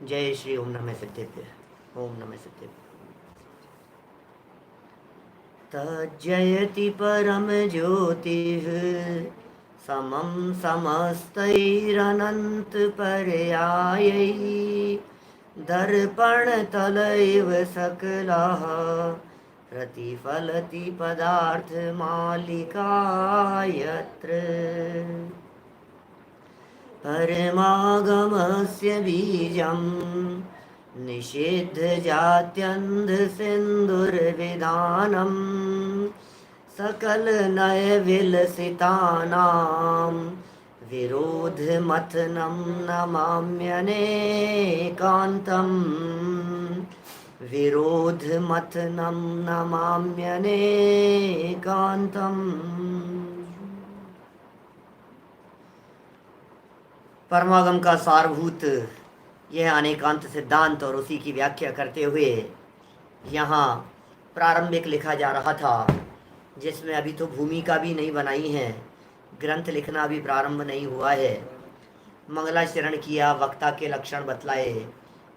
जय श्री ओम नमः सिद्धेभ्य। ओम नमः सिद्धेभ्य। तज्जयति परम ज्योतिः समं समस्तैरनन्त पर्यायैः दर्पणतलैव सकलाः प्रतिफलति पदार्थमालिका यत्र परमागमस्य बीजं निषिद्धजात्यन्धसिन्धुर्विधानं सकलनयविलसितानां विरोधमथनं नमाम्यनेकान्तम् विरोधमथनं नमाम्यनेकान्तम्। परमागम का सारभूत यह अनेकांत सिद्धांत और उसी की व्याख्या करते हुए यहाँ प्रारंभिक लिखा जा रहा था, जिसमें अभी तो भूमिका भी नहीं बनाई है, ग्रंथ लिखना भी प्रारंभ नहीं हुआ है। मंगलाचरण किया, वक्ता के लक्षण बतलाए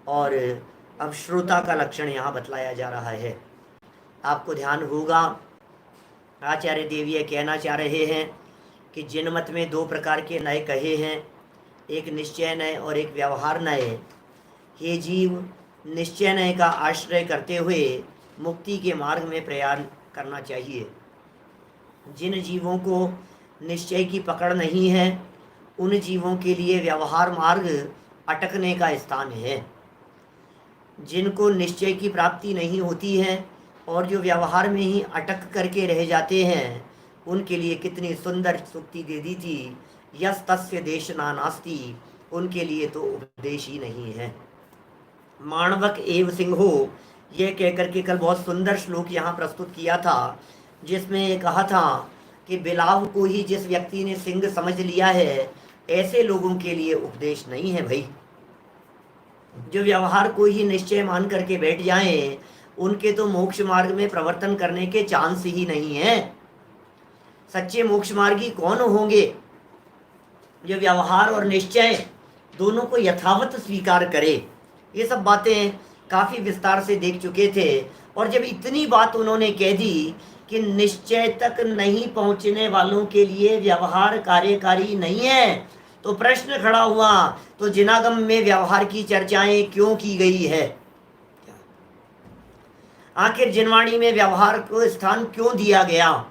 और अब श्रोता का लक्षण यहाँ बतलाया जा रहा है। आपको ध्यान होगा आचार्य देव ये कहना चाह रहे हैं कि जिन मत में दो प्रकार के नय कहे हैं, एक निश्चय नय और एक व्यवहार नय। हे जीव, निश्चय नय का आश्रय करते हुए मुक्ति के मार्ग में प्रयाण करना चाहिए। जिन जीवों को निश्चय की पकड़ नहीं है, उन जीवों के लिए व्यवहार मार्ग अटकने का स्थान है। जिनको निश्चय की प्राप्ति नहीं होती है और जो व्यवहार में ही अटक करके रह जाते हैं, उनके लिए कितनी सुंदर सूक्ति दे दी थी, यस तस्य देशना नास्ति। उनके लिए तो उपदेश ही नहीं है। माणवक एव सिंहो, ये कहकर के कल बहुत सुंदर श्लोक यहाँ प्रस्तुत किया था, जिसमें कहा था कि बिलाव को ही जिस व्यक्ति ने सिंह समझ लिया है, ऐसे लोगों के लिए उपदेश नहीं है भाई। जो व्यवहार को ही निश्चय मान करके बैठ जाएं, उनके तो मोक्ष मार्ग में प्रवर्तन करने के चांस ही नहीं है। सच्चे मोक्ष मार्गी कौन होंगे? जो व्यवहार और निश्चय दोनों को यथावत स्वीकार करे। ये सब बातें काफ़ी विस्तार से देख चुके थे, और जब इतनी बात उन्होंने कह दी कि निश्चय तक नहीं पहुंचने वालों के लिए व्यवहार कार्यकारी नहीं है, तो प्रश्न खड़ा हुआ, तो जिनागम में व्यवहार की चर्चाएं क्यों की गई है? आखिर जिनवाणी में व्यवहार को स्थान क्यों दिया गया?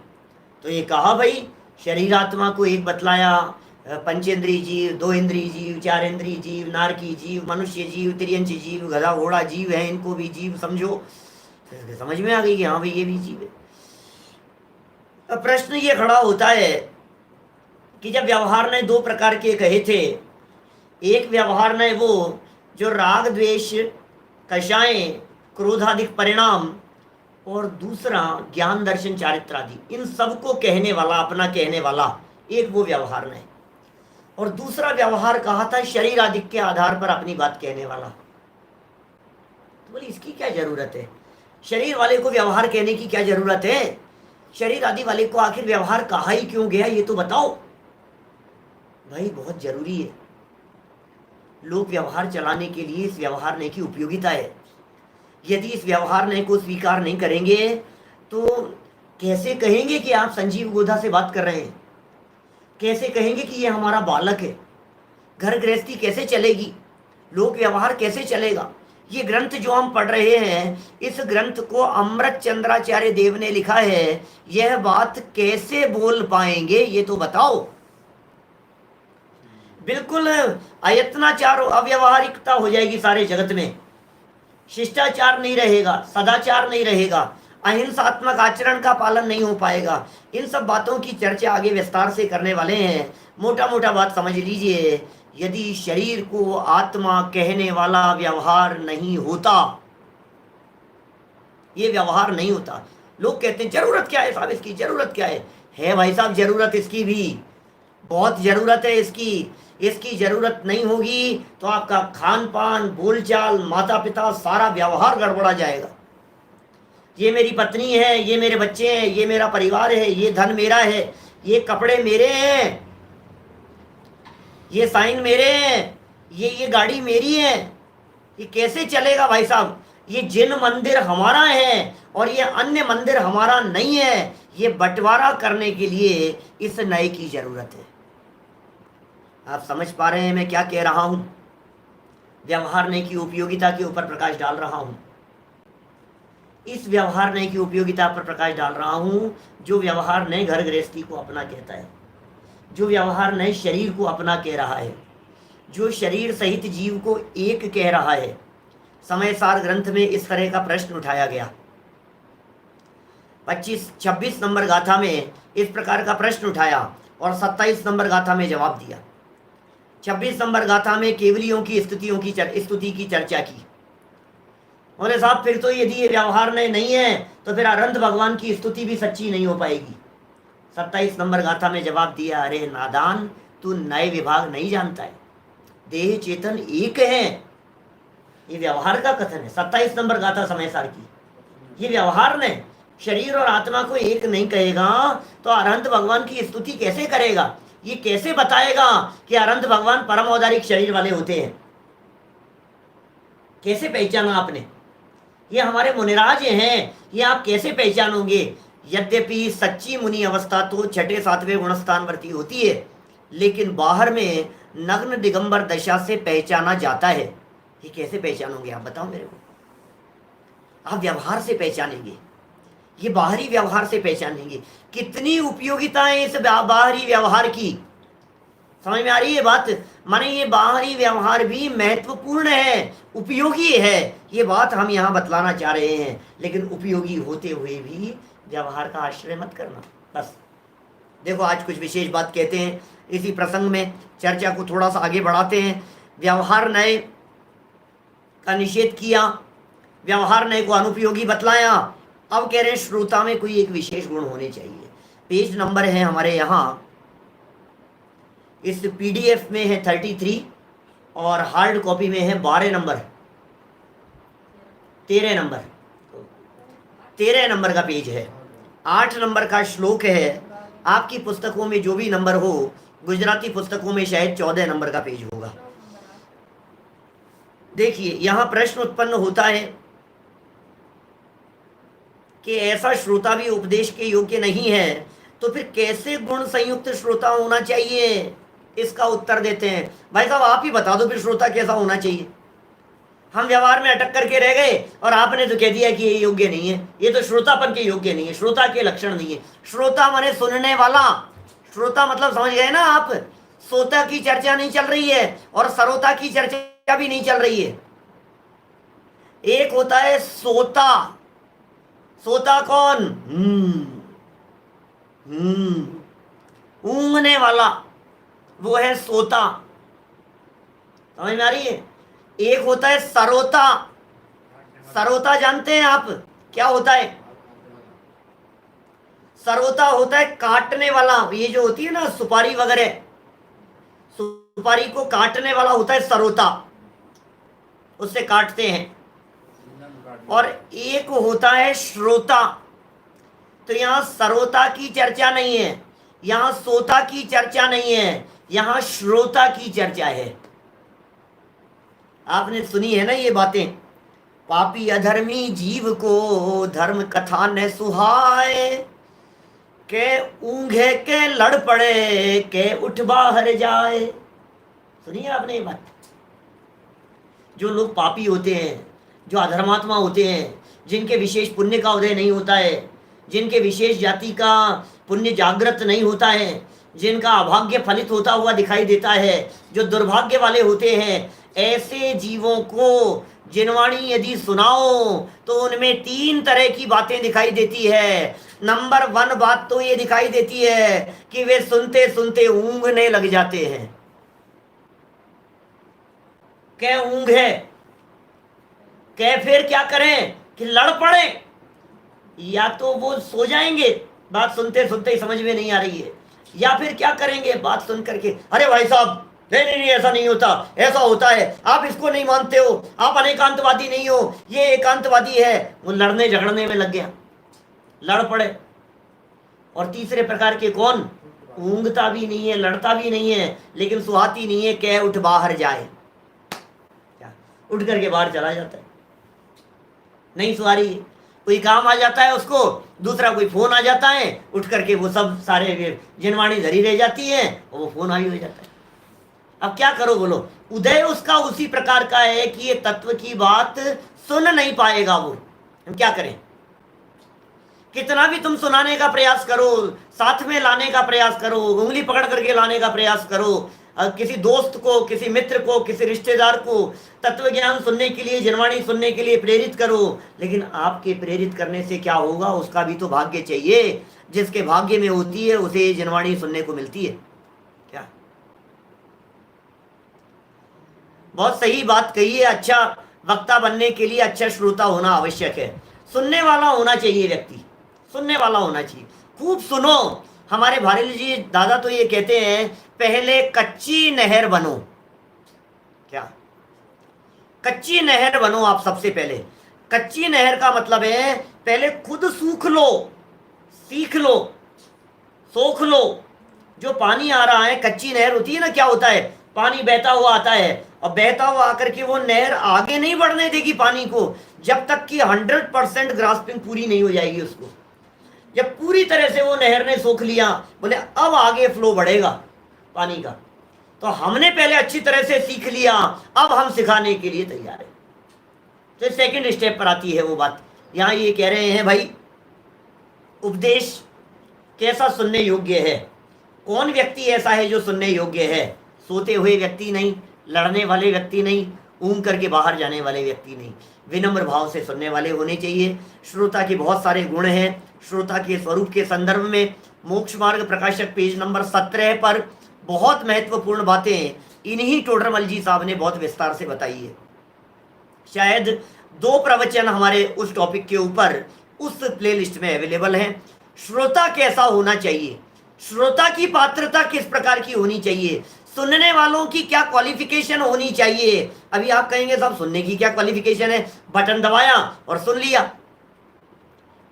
तो ये कहा भाई, शरीर आत्मा को एक बतलाया, पंचेंद्रीय जीव, दो इंद्रिय जीव, चार इंद्रिय जीव, नारकी जीव, मनुष्य जीव, तिर्यंच जीव, गधा घोड़ा जीव है, इनको भी जीव समझो। समझ में आ गई कि हाँ भाई ये भी जीव है। अब प्रश्न ये खड़ा होता है कि जब व्यवहार ने दो प्रकार के कहे थे, एक व्यवहार ने वो जो राग द्वेष कषाएं क्रोधाधिक परिणाम, और दूसरा ज्ञान दर्शन चारित्र आदि, इन सबको कहने वाला, अपना कहने वाला एक वो व्यवहार ने, और दूसरा व्यवहार कहा था शरीर आदि के आधार पर अपनी बात कहने वाला। तो बोले इसकी क्या जरूरत है? शरीर वाले को व्यवहार कहने की क्या जरूरत है? शरीर आदि वाले को आखिर व्यवहार कहा ही क्यों गया, ये तो बताओ भाई। बहुत जरूरी है। लोग व्यवहार चलाने के लिए इस व्यवहार ने की उपयोगिता है। यदि इस व्यवहार ने को स्वीकार नहीं करेंगे तो कैसे कहेंगे कि आप संजीव गोधा से बात कर रहे हैं? कैसे कहेंगे कि ये हमारा बालक है? घर गृहस्थी कैसे चलेगी? लोक व्यवहार कैसे चलेगा? ये ग्रंथ जो हम पढ़ रहे हैं, इस ग्रंथ को अमृत चंद्राचार्य देव ने लिखा है, यह बात कैसे बोल पाएंगे ये तो बताओ। बिल्कुल अयत्नाचार और अव्यवहारिकता हो जाएगी सारे जगत में। शिष्टाचार नहीं रहेगा, सदाचार नहीं रहेगा, अहिंसात्मक आचरण का पालन नहीं हो पाएगा। इन सब बातों की चर्चा आगे विस्तार से करने वाले हैं। मोटा मोटा बात समझ लीजिए, यदि शरीर को आत्मा कहने वाला व्यवहार नहीं होता, ये व्यवहार नहीं होता। लोग कहते हैं जरूरत क्या है साहब, इसकी जरूरत क्या है भाई साहब, जरूरत इसकी भी बहुत जरूरत है। इसकी जरूरत नहीं होगी तो आपका खान पान, बोलचाल, माता पिता, सारा व्यवहार गड़बड़ा जाएगा। ये मेरी पत्नी है, ये मेरे बच्चे हैं, ये मेरा परिवार है, ये धन मेरा है, ये कपड़े मेरे हैं, ये साइन मेरे हैं, ये गाड़ी मेरी है, ये कैसे चलेगा भाई साहब? ये जिन मंदिर हमारा है और ये अन्य मंदिर हमारा नहीं है, ये बंटवारा करने के लिए इस नए की जरूरत है। आप समझ पा रहे हैं मैं क्या कह रहा हूं? व्यवहार नए की उपयोगिता के ऊपर प्रकाश डाल रहा हूं। इस व्यवहार नए की उपयोगिता पर प्रकाश डाल रहा हूं, जो व्यवहार नए घर गृहस्थी को अपना कहता है, जो व्यवहार नए शरीर को अपना कह रहा है, जो शरीर सहित जीव को एक कह रहा है। समय सार ग्रंथ में इस तरह का प्रश्न उठाया गया। 26 नंबर गाथा में इस प्रकार का प्रश्न उठाया और 27 नंबर गाथा में जवाब दिया। 26 नंबर गाथा में केवलियों की स्तुति की चर्चा की। बोले साहब फिर तो यदि ये व्यवहार नए नहीं है तो फिर अनंत भगवान की स्तुति भी सच्ची नहीं हो पाएगी। 27 नंबर गाथा में जवाब दिया, अरे नादान, तू नए विभाग नहीं जानता है, देह चेतन एक है। ये व्यवहार का कथन है। 27 नंबर गाथा समय सार की। ये व्यवहार ने शरीर और आत्मा को एक नहीं कहेगा तो अनंत भगवान की स्तुति कैसे करेगा? ये कैसे बताएगा कि अनंत भगवान परम औदारिक शरीर वाले होते हैं? कैसे पहचाना आपने? ये हमारे मुनिराज हैं, ये आप कैसे पहचानोगे? यद्यपि सच्ची मुनि अवस्था तो 6ठे 7वें गुणस्थान वर्ती होती है, लेकिन बाहर में नग्न दिगंबर दशा से पहचाना जाता है। ये कैसे पहचानोगे आप बताओ मेरे को? आप व्यवहार से पहचानेंगे, ये बाहरी व्यवहार से पहचानेंगे। कितनी उपयोगिताएं इस बाहरी व्यवहार की, समझ में आ रही है बात? माने ये बाहरी व्यवहार भी महत्वपूर्ण है, उपयोगी है, ये बात हम यहाँ बतलाना चाह रहे हैं। लेकिन उपयोगी होते हुए भी व्यवहार का आश्रय मत करना। बस देखो, आज कुछ विशेष बात कहते हैं, इसी प्रसंग में चर्चा को थोड़ा सा आगे बढ़ाते हैं। व्यवहार नए का निषेध किया, व्यवहार नए को अनुपयोगी बतलाया। अब कह रहे हैं श्रोता में कोई एक विशेष गुण होने चाहिए। पेज नंबर है हमारे यहाँ, इस पीडीएफ में है 33 और हार्ड कॉपी में है 12 नंबर, 13 नंबर का पेज है। 8 नंबर का श्लोक है। आपकी पुस्तकों में जो भी नंबर हो, गुजराती पुस्तकों में शायद 14 नंबर का पेज होगा। देखिए, यहां प्रश्न उत्पन्न होता है कि ऐसा श्रोता भी उपदेश के योग्य नहीं है, तो फिर कैसे गुण संयुक्त श्रोता होना चाहिए? इसका उत्तर देते हैं। भाई साहब आप ही बता दो फिर श्रोता कैसा होना चाहिए। हम व्यवहार में अटक करके रह गए और आपने तो कह दिया कि ये योग्य नहीं है, ये तो श्रोतापन के योग्य नहीं है, श्रोता के लक्षण नहीं है। श्रोता माने सुनने वाला। श्रोता मतलब समझ गए ना आप? सोता की चर्चा नहीं चल रही है और सरोता की चर्चा भी नहीं चल रही है। एक होता है सोता। सोता कौन? ऊँघने वाला, वो है सोता। समझ में आ रही है? एक होता है सरोता। सरोता जानते हैं आप क्या होता है? सरोता होता है काटने वाला। ये जो होती है ना सुपारी वगैरह, सुपारी को काटने वाला होता है सरोता, उससे काटते हैं। और एक होता है श्रोता। तो यहां सरोता की चर्चा नहीं है, यहां सोता की चर्चा नहीं है, यहां श्रोता की चर्चा है। आपने सुनी है ना ये बातें, पापी अधर्मी जीव को धर्म कथा न सुहाए, के ऊंघे के लड़ पड़े, के उठ बाहर जाए। सुनिए आपने ये बात? जो लोग पापी होते हैं, जो अधर्मात्मा होते हैं, जिनके विशेष पुण्य का उदय नहीं होता है, जिनके विशेष जाति का पुण्य जागृत नहीं होता है, जिनका अभाग्य फलित होता हुआ दिखाई देता है, जो दुर्भाग्य वाले होते हैं, ऐसे जीवों को जिनवाणी यदि सुनाओ तो उनमें 3 तरह की बातें दिखाई देती है। नंबर 1 बात तो ये दिखाई देती है कि वे सुनते सुनते ऊँघने लग जाते हैं। क्या ऊँघ है? क्या फिर क्या करें कि लड़ पड़े? या तो वो सो जाएंगे, बात सुनते सुनते ही समझ में नहीं आ रही है, या फिर क्या करेंगे बात सुन करके, अरे भाई साहब नहीं नहीं नहीं ऐसा नहीं होता, ऐसा होता है, आप इसको नहीं मानते हो, आप अनेकांतवादी नहीं हो, ये एकांतवादी है। वो लड़ने झगड़ने में लग गया, लड़ पड़े। और तीसरे प्रकार के कौन? ऊँघता भी नहीं है, लड़ता भी नहीं है, लेकिन सुहाती नहीं है, कह उठ बाहर जाए। उठ करके बाहर चला जाता है, नहीं सवारी है। कोई काम आ जाता है उसको, दूसरा कोई फोन आ जाता है, उठ करके वो सब सारे जिनवाणी धरी रह जाती है और वो फोन आई हो जाता है। अब क्या करो बोलो, उदय उसका उसी प्रकार का है कि ये तत्व की बात सुन नहीं पाएगा वो। हम क्या करें, कितना भी तुम सुनाने का प्रयास करो, साथ में लाने का प्रयास करो, उंगली पकड़ करके लाने का प्रयास करो, किसी दोस्त को, किसी मित्र को, किसी रिश्तेदार को तत्व ज्ञान सुनने के लिए, जिनवाणी सुनने के लिए प्रेरित करो, लेकिन आपके प्रेरित करने से क्या होगा, उसका भी तो भाग्य चाहिए। जिसके भाग्य में होती है उसे जिनवाणी सुनने को मिलती है। क्या बहुत सही बात कही है। अच्छा वक्ता बनने के लिए अच्छा श्रोता होना आवश्यक है, सुनने वाला होना चाहिए व्यक्ति, सुनने वाला होना चाहिए। खूब सुनो। हमारे भारेली जी दादा तो ये कहते हैं, पहले कच्ची नहर बनो। क्या, कच्ची नहर बनो आप सबसे पहले। कच्ची नहर का मतलब है पहले खुद सूख लो, सीख लो, सोख लो। जो पानी आ रहा है, कच्ची नहर होती है ना, क्या होता है, पानी बहता हुआ आता है और बहता हुआ आकर के वो नहर आगे नहीं बढ़ने देगी पानी को, जब तक कि 100% ग्रास्पिंग पूरी नहीं हो जाएगी उसको। जब पूरी तरह से वो नहर ने सोख लिया, बोले अब आगे फ्लो बढ़ेगा पानी का, तो हमने पहले अच्छी तरह से सीख लिया, अब हम सिखाने के लिए तैयार है। तो सेकंड स्टेप पर आती है वो बात। यहाँ ये कह रहे हैं भाई, उपदेश कैसा सुनने योग्य है, कौन व्यक्ति ऐसा है जो सुनने योग्य है। सोते हुए व्यक्ति नहीं, लड़ने वाले व्यक्ति नहीं, ऊँग करके बाहर जाने वाले व्यक्ति नहीं, विनम्र भाव से सुनने वाले होने चाहिए। श्रोता के बहुत सारे गुण हैं। श्रोता के स्वरूप के संदर्भ में मोक्ष मार्ग प्रकाशक पेज नंबर 17 पर बहुत महत्वपूर्ण बातें इन्हीं टोडरमल जी साहब ने बहुत विस्तार से बताई है। शायद 2 प्रवचन हमारे उस टॉपिक के ऊपर उस प्लेलिस्ट में अवेलेबल हैं। श्रोता कैसा होना चाहिए, श्रोता की पात्रता किस प्रकार की होनी चाहिए, सुनने वालों की क्या क्वालिफिकेशन होनी चाहिए। अभी आप कहेंगे साहब सुनने की क्या क्वालिफिकेशन है, बटन दबाया और सुन लिया।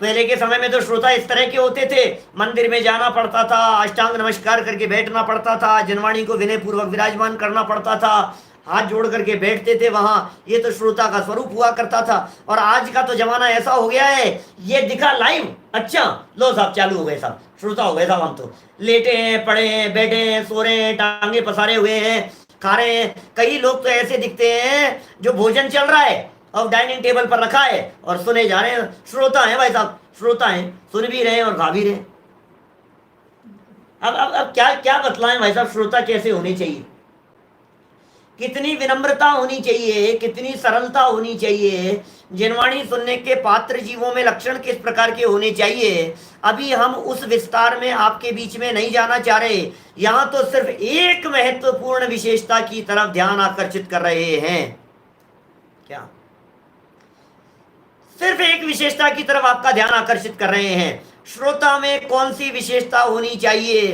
पहले के समय में तो श्रोता इस तरह के होते थे, मंदिर में जाना पड़ता था, अष्टांग नमस्कार करके बैठना पड़ता था, जिनवाणी को विनय पूर्वक विराजमान करना पड़ता था, हाथ जोड़ करके बैठते थे वहां। ये तो श्रोता का स्वरूप हुआ करता था। और आज का तो जमाना ऐसा हो गया है, ये दिखा लाइव, अच्छा लो साहब चालू हो गए साहब, श्रोता हो गए साहब। हम तो लेटे हैं, पड़े हैं, बैठे हैं, सो रहे हैं, टांगे पसारे हुए हैं, खा रहे हैं। कई लोग तो ऐसे दिखते हैं जो भोजन चल रहा है और डाइनिंग टेबल पर रखा है और सुने जा रहे हैं। श्रोता है भाई साहब, श्रोता है, सुन भी रहे हैं और खा भी रहे हैं। अब क्या क्या बतलाएं भाई साहब, श्रोता कैसे होने चाहिए, कितनी विनम्रता होनी चाहिए, कितनी सरलता होनी चाहिए, जिनवाणी सुनने के पात्र जीवों में लक्षण किस प्रकार के होने चाहिए। अभी हम उस विस्तार में आपके बीच में नहीं जाना चाह रहे। यहाँ तो सिर्फ एक महत्वपूर्ण विशेषता की तरफ ध्यान आकर्षित कर रहे हैं। क्या, सिर्फ एक विशेषता की तरफ आपका ध्यान आकर्षित कर रहे हैं। श्रोता में कौन सी विशेषता होनी चाहिए,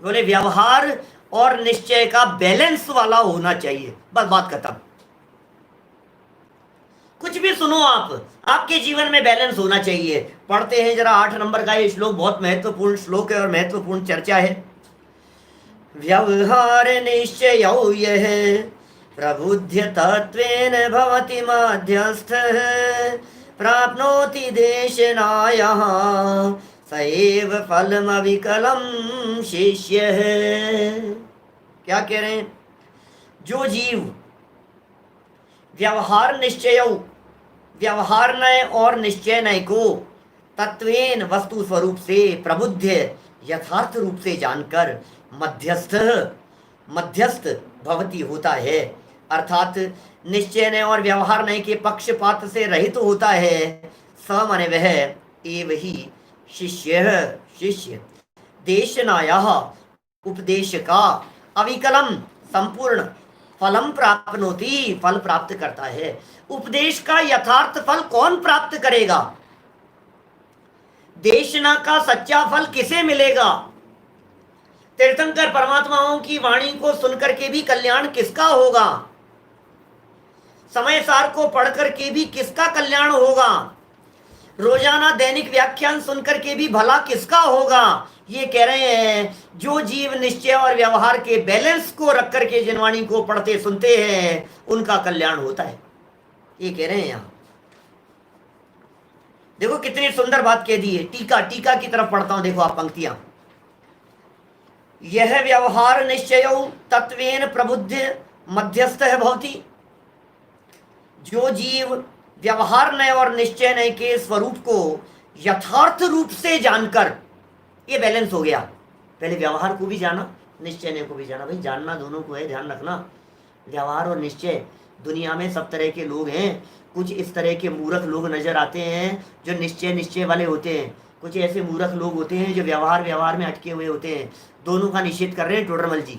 बोले व्यवहार और निश्चय का बैलेंस वाला होना चाहिए। बस बात खत्म। कुछ भी सुनो आप, आपके जीवन में बैलेंस होना चाहिए। पढ़ते हैं जरा 8 नंबर का ये श्लोक, बहुत महत्वपूर्ण श्लोक है और महत्वपूर्ण चर्चा है। व्यवहार निश्चय यह प्रबुद्ध तत्वेन भवति मध्यस्थः प्राप्नोति देशनायः सएव फलमविकलं शिष्यः। क्या कह रहे हैं, जो जीव व्यवहार निश्चय, व्यवहारनय और निश्चयनय को तत्वेन वस्तु स्वरूप से प्रबुद्ध यथार्थ रूप से जानकर मध्यस्थ भवती होता है, अर्थात निश्चयनय और व्यवहारनय के पक्षपात से रहित होता है। स माने वह, एव ही शिष्य देशनायः उपदेश का अविकलम संपूर्ण फलम प्राप्नोति फल प्राप्त करता है। उपदेश का यथार्थ फल कौन प्राप्त करेगा, देशना का सच्चा फल किसे मिलेगा। तीर्थंकर परमात्माओं की वाणी को सुनकर के भी कल्याण किसका होगा, समय सार को पढ़ करके भी किसका कल्याण होगा। रोजाना दैनिक व्याख्यान सुनकर के भी भला किसका होगा। ये कह रहे हैं जो जीव निश्चय और व्यवहार के बैलेंस को रख करके जिनवाणी को पढ़ते सुनते हैं उनका कल्याण होता है, ये कह रहे हैं यहां। देखो कितनी सुंदर बात कह दी है। टीका टीका की तरफ पढ़ता हूं, देखो आप पंक्तियां। यह व्यवहार निश्चय तत्वेन प्रबुद्ध मध्यस्थ भवति। जो जीव व्यवहार नय और निश्चय नय के स्वरूप को यथार्थ रूप से जानकर, ये बैलेंस हो गया। पहले व्यवहार को भी जाना, निश्चय नय को भी जाना। भाई जानना दोनों को है, ध्यान रखना। व्यवहार और निश्चय, दुनिया में सब तरह के लोग हैं। कुछ इस तरह के मूर्ख लोग नजर आते हैं जो निश्चय वाले होते हैं, कुछ ऐसे मूर्ख लोग होते हैं जो व्यवहार में अटके हुए होते हैं। दोनों का निषेध कर रहे हैं टोडरमल जी।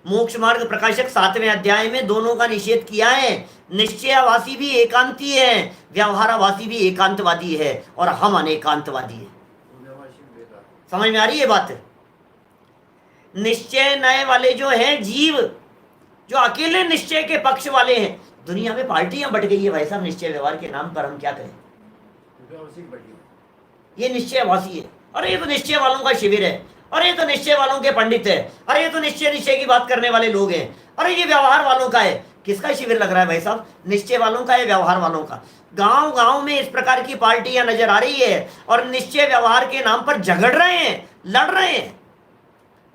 मोक्ष मार्ग प्रकाशक 7वें अध्याय में दोनों का निषेध किया है। निश्चयवासी भी एकांती है, व्यवहारवासी भी एकांतवादी है, और हम अनेकांतवादी है। समझ में आ रही है बात? निश्चय नए वाले जो हैं जीव, जो अकेले निश्चय के पक्ष वाले हैं, दुनिया में पार्टियां बट गई है भाई साहब निश्चय व्यवहार के नाम पर। हम क्या करें? ये निश्चयवासी है, अरे ये तो निश्चय वालों का शिविर है, अरे ये तो निश्चय वालों के पंडित है, अरे ये तो निश्चय की बात करने वाले लोग हैं, अरे ये व्यवहार वालों का है। किसका शिविर लग रहा है भाई साहब? निश्चय वालों का है, व्यवहार वालों का। गांव गांव में इस प्रकार की पार्टियां नजर आ रही है और निश्चय व्यवहार के नाम पर झगड़ रहे हैं, लड़ रहे हैं,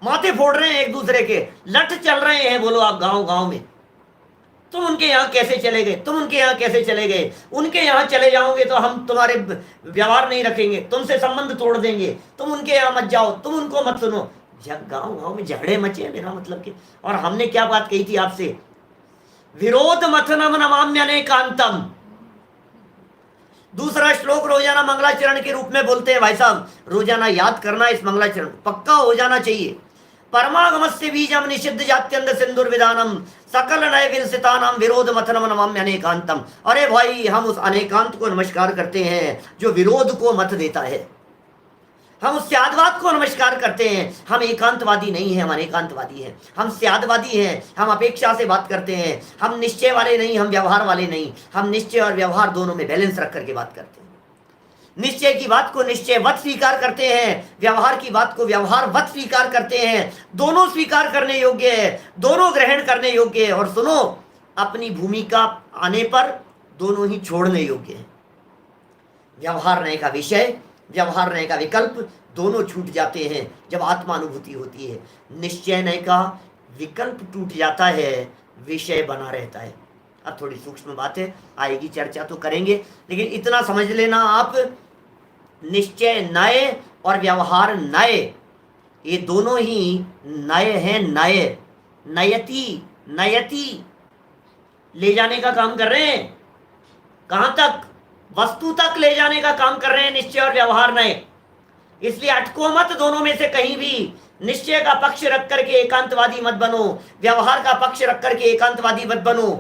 माथे फोड़ रहे हैं एक दूसरे के, लठ चल रहे हैं। बोलो आप गांव गांव में, तुम उनके यहाँ कैसे चले गए, तुम उनके यहाँ कैसे चले गए, उनके यहाँ चले जाओगे तो हम तुम्हारे व्यवहार नहीं रखेंगे, तुमसे संबंध तोड़ देंगे, तुम उनके यहाँ मत जाओ, तुम उनको मत सुनो। जब गांव गांव में झगड़े मचे, मेरा मतलब कि, और हमने क्या बात कही थी आपसे? विरोध मथनम नमाम्यनेकांतम। दूसरा श्लोक रोजाना मंगलाचरण के रूप में बोलते हैं भाई साहब। रोजाना याद करना, इस मंगलाचरण पक्का हो जाना चाहिए। परमागमस्य बीजम निषिद्ध जात्यंत सिंदुर्विधानम सकल नय विंसितानाम विरोध मथनम नमाम्य अनेकांतम। अरे भाई, हम उस अनेकांत को नमस्कार करते हैं जो विरोध को मत देता है। हम उस स्यादवाद को नमस्कार करते हैं। हम एकांतवादी नहीं हैं, हम अनेकांतवादी हैं। हम स्यादवादी हैं, हम अपेक्षा से बात करते हैं। हम निश्चय वाले नहीं, हम व्यवहार वाले नहीं। हम निश्चय और व्यवहार दोनों में बैलेंस रख करके बात करते हैं। निश्चय की बात को निश्चयवत स्वीकार करते हैं, व्यवहार की बात को व्यवहारवत स्वीकार करते हैं। दोनों स्वीकार करने योग्य है, दोनों ग्रहण करने योग्य है। और सुनो, अपनी भूमिका आने पर दोनों ही छोड़ने योग्य है। व्यवहार नय का विषय, व्यवहार नय का विकल्प दोनों छूट जाते हैं जब आत्मानुभूति होती है। निश्चय नय का विकल्प टूट जाता है, विषय बना रहता है। अब थोड़ी सूक्ष्म बातें आएगी, चर्चा तो करेंगे, लेकिन इतना समझ लेना आप, निश्चय नय और व्यवहार नय, ये दोनों ही नय हैं। नय, नयति, नयति ले जाने का काम कर रहे हैं। कहां तक? वस्तु तक ले जाने का काम कर रहे हैं निश्चय और व्यवहार नय। इसलिए अटको मत दोनों में से कहीं भी। निश्चय का पक्ष रख करके एकांतवादी मत बनो, व्यवहार का पक्ष रख करके एकांतवादी मत बनो।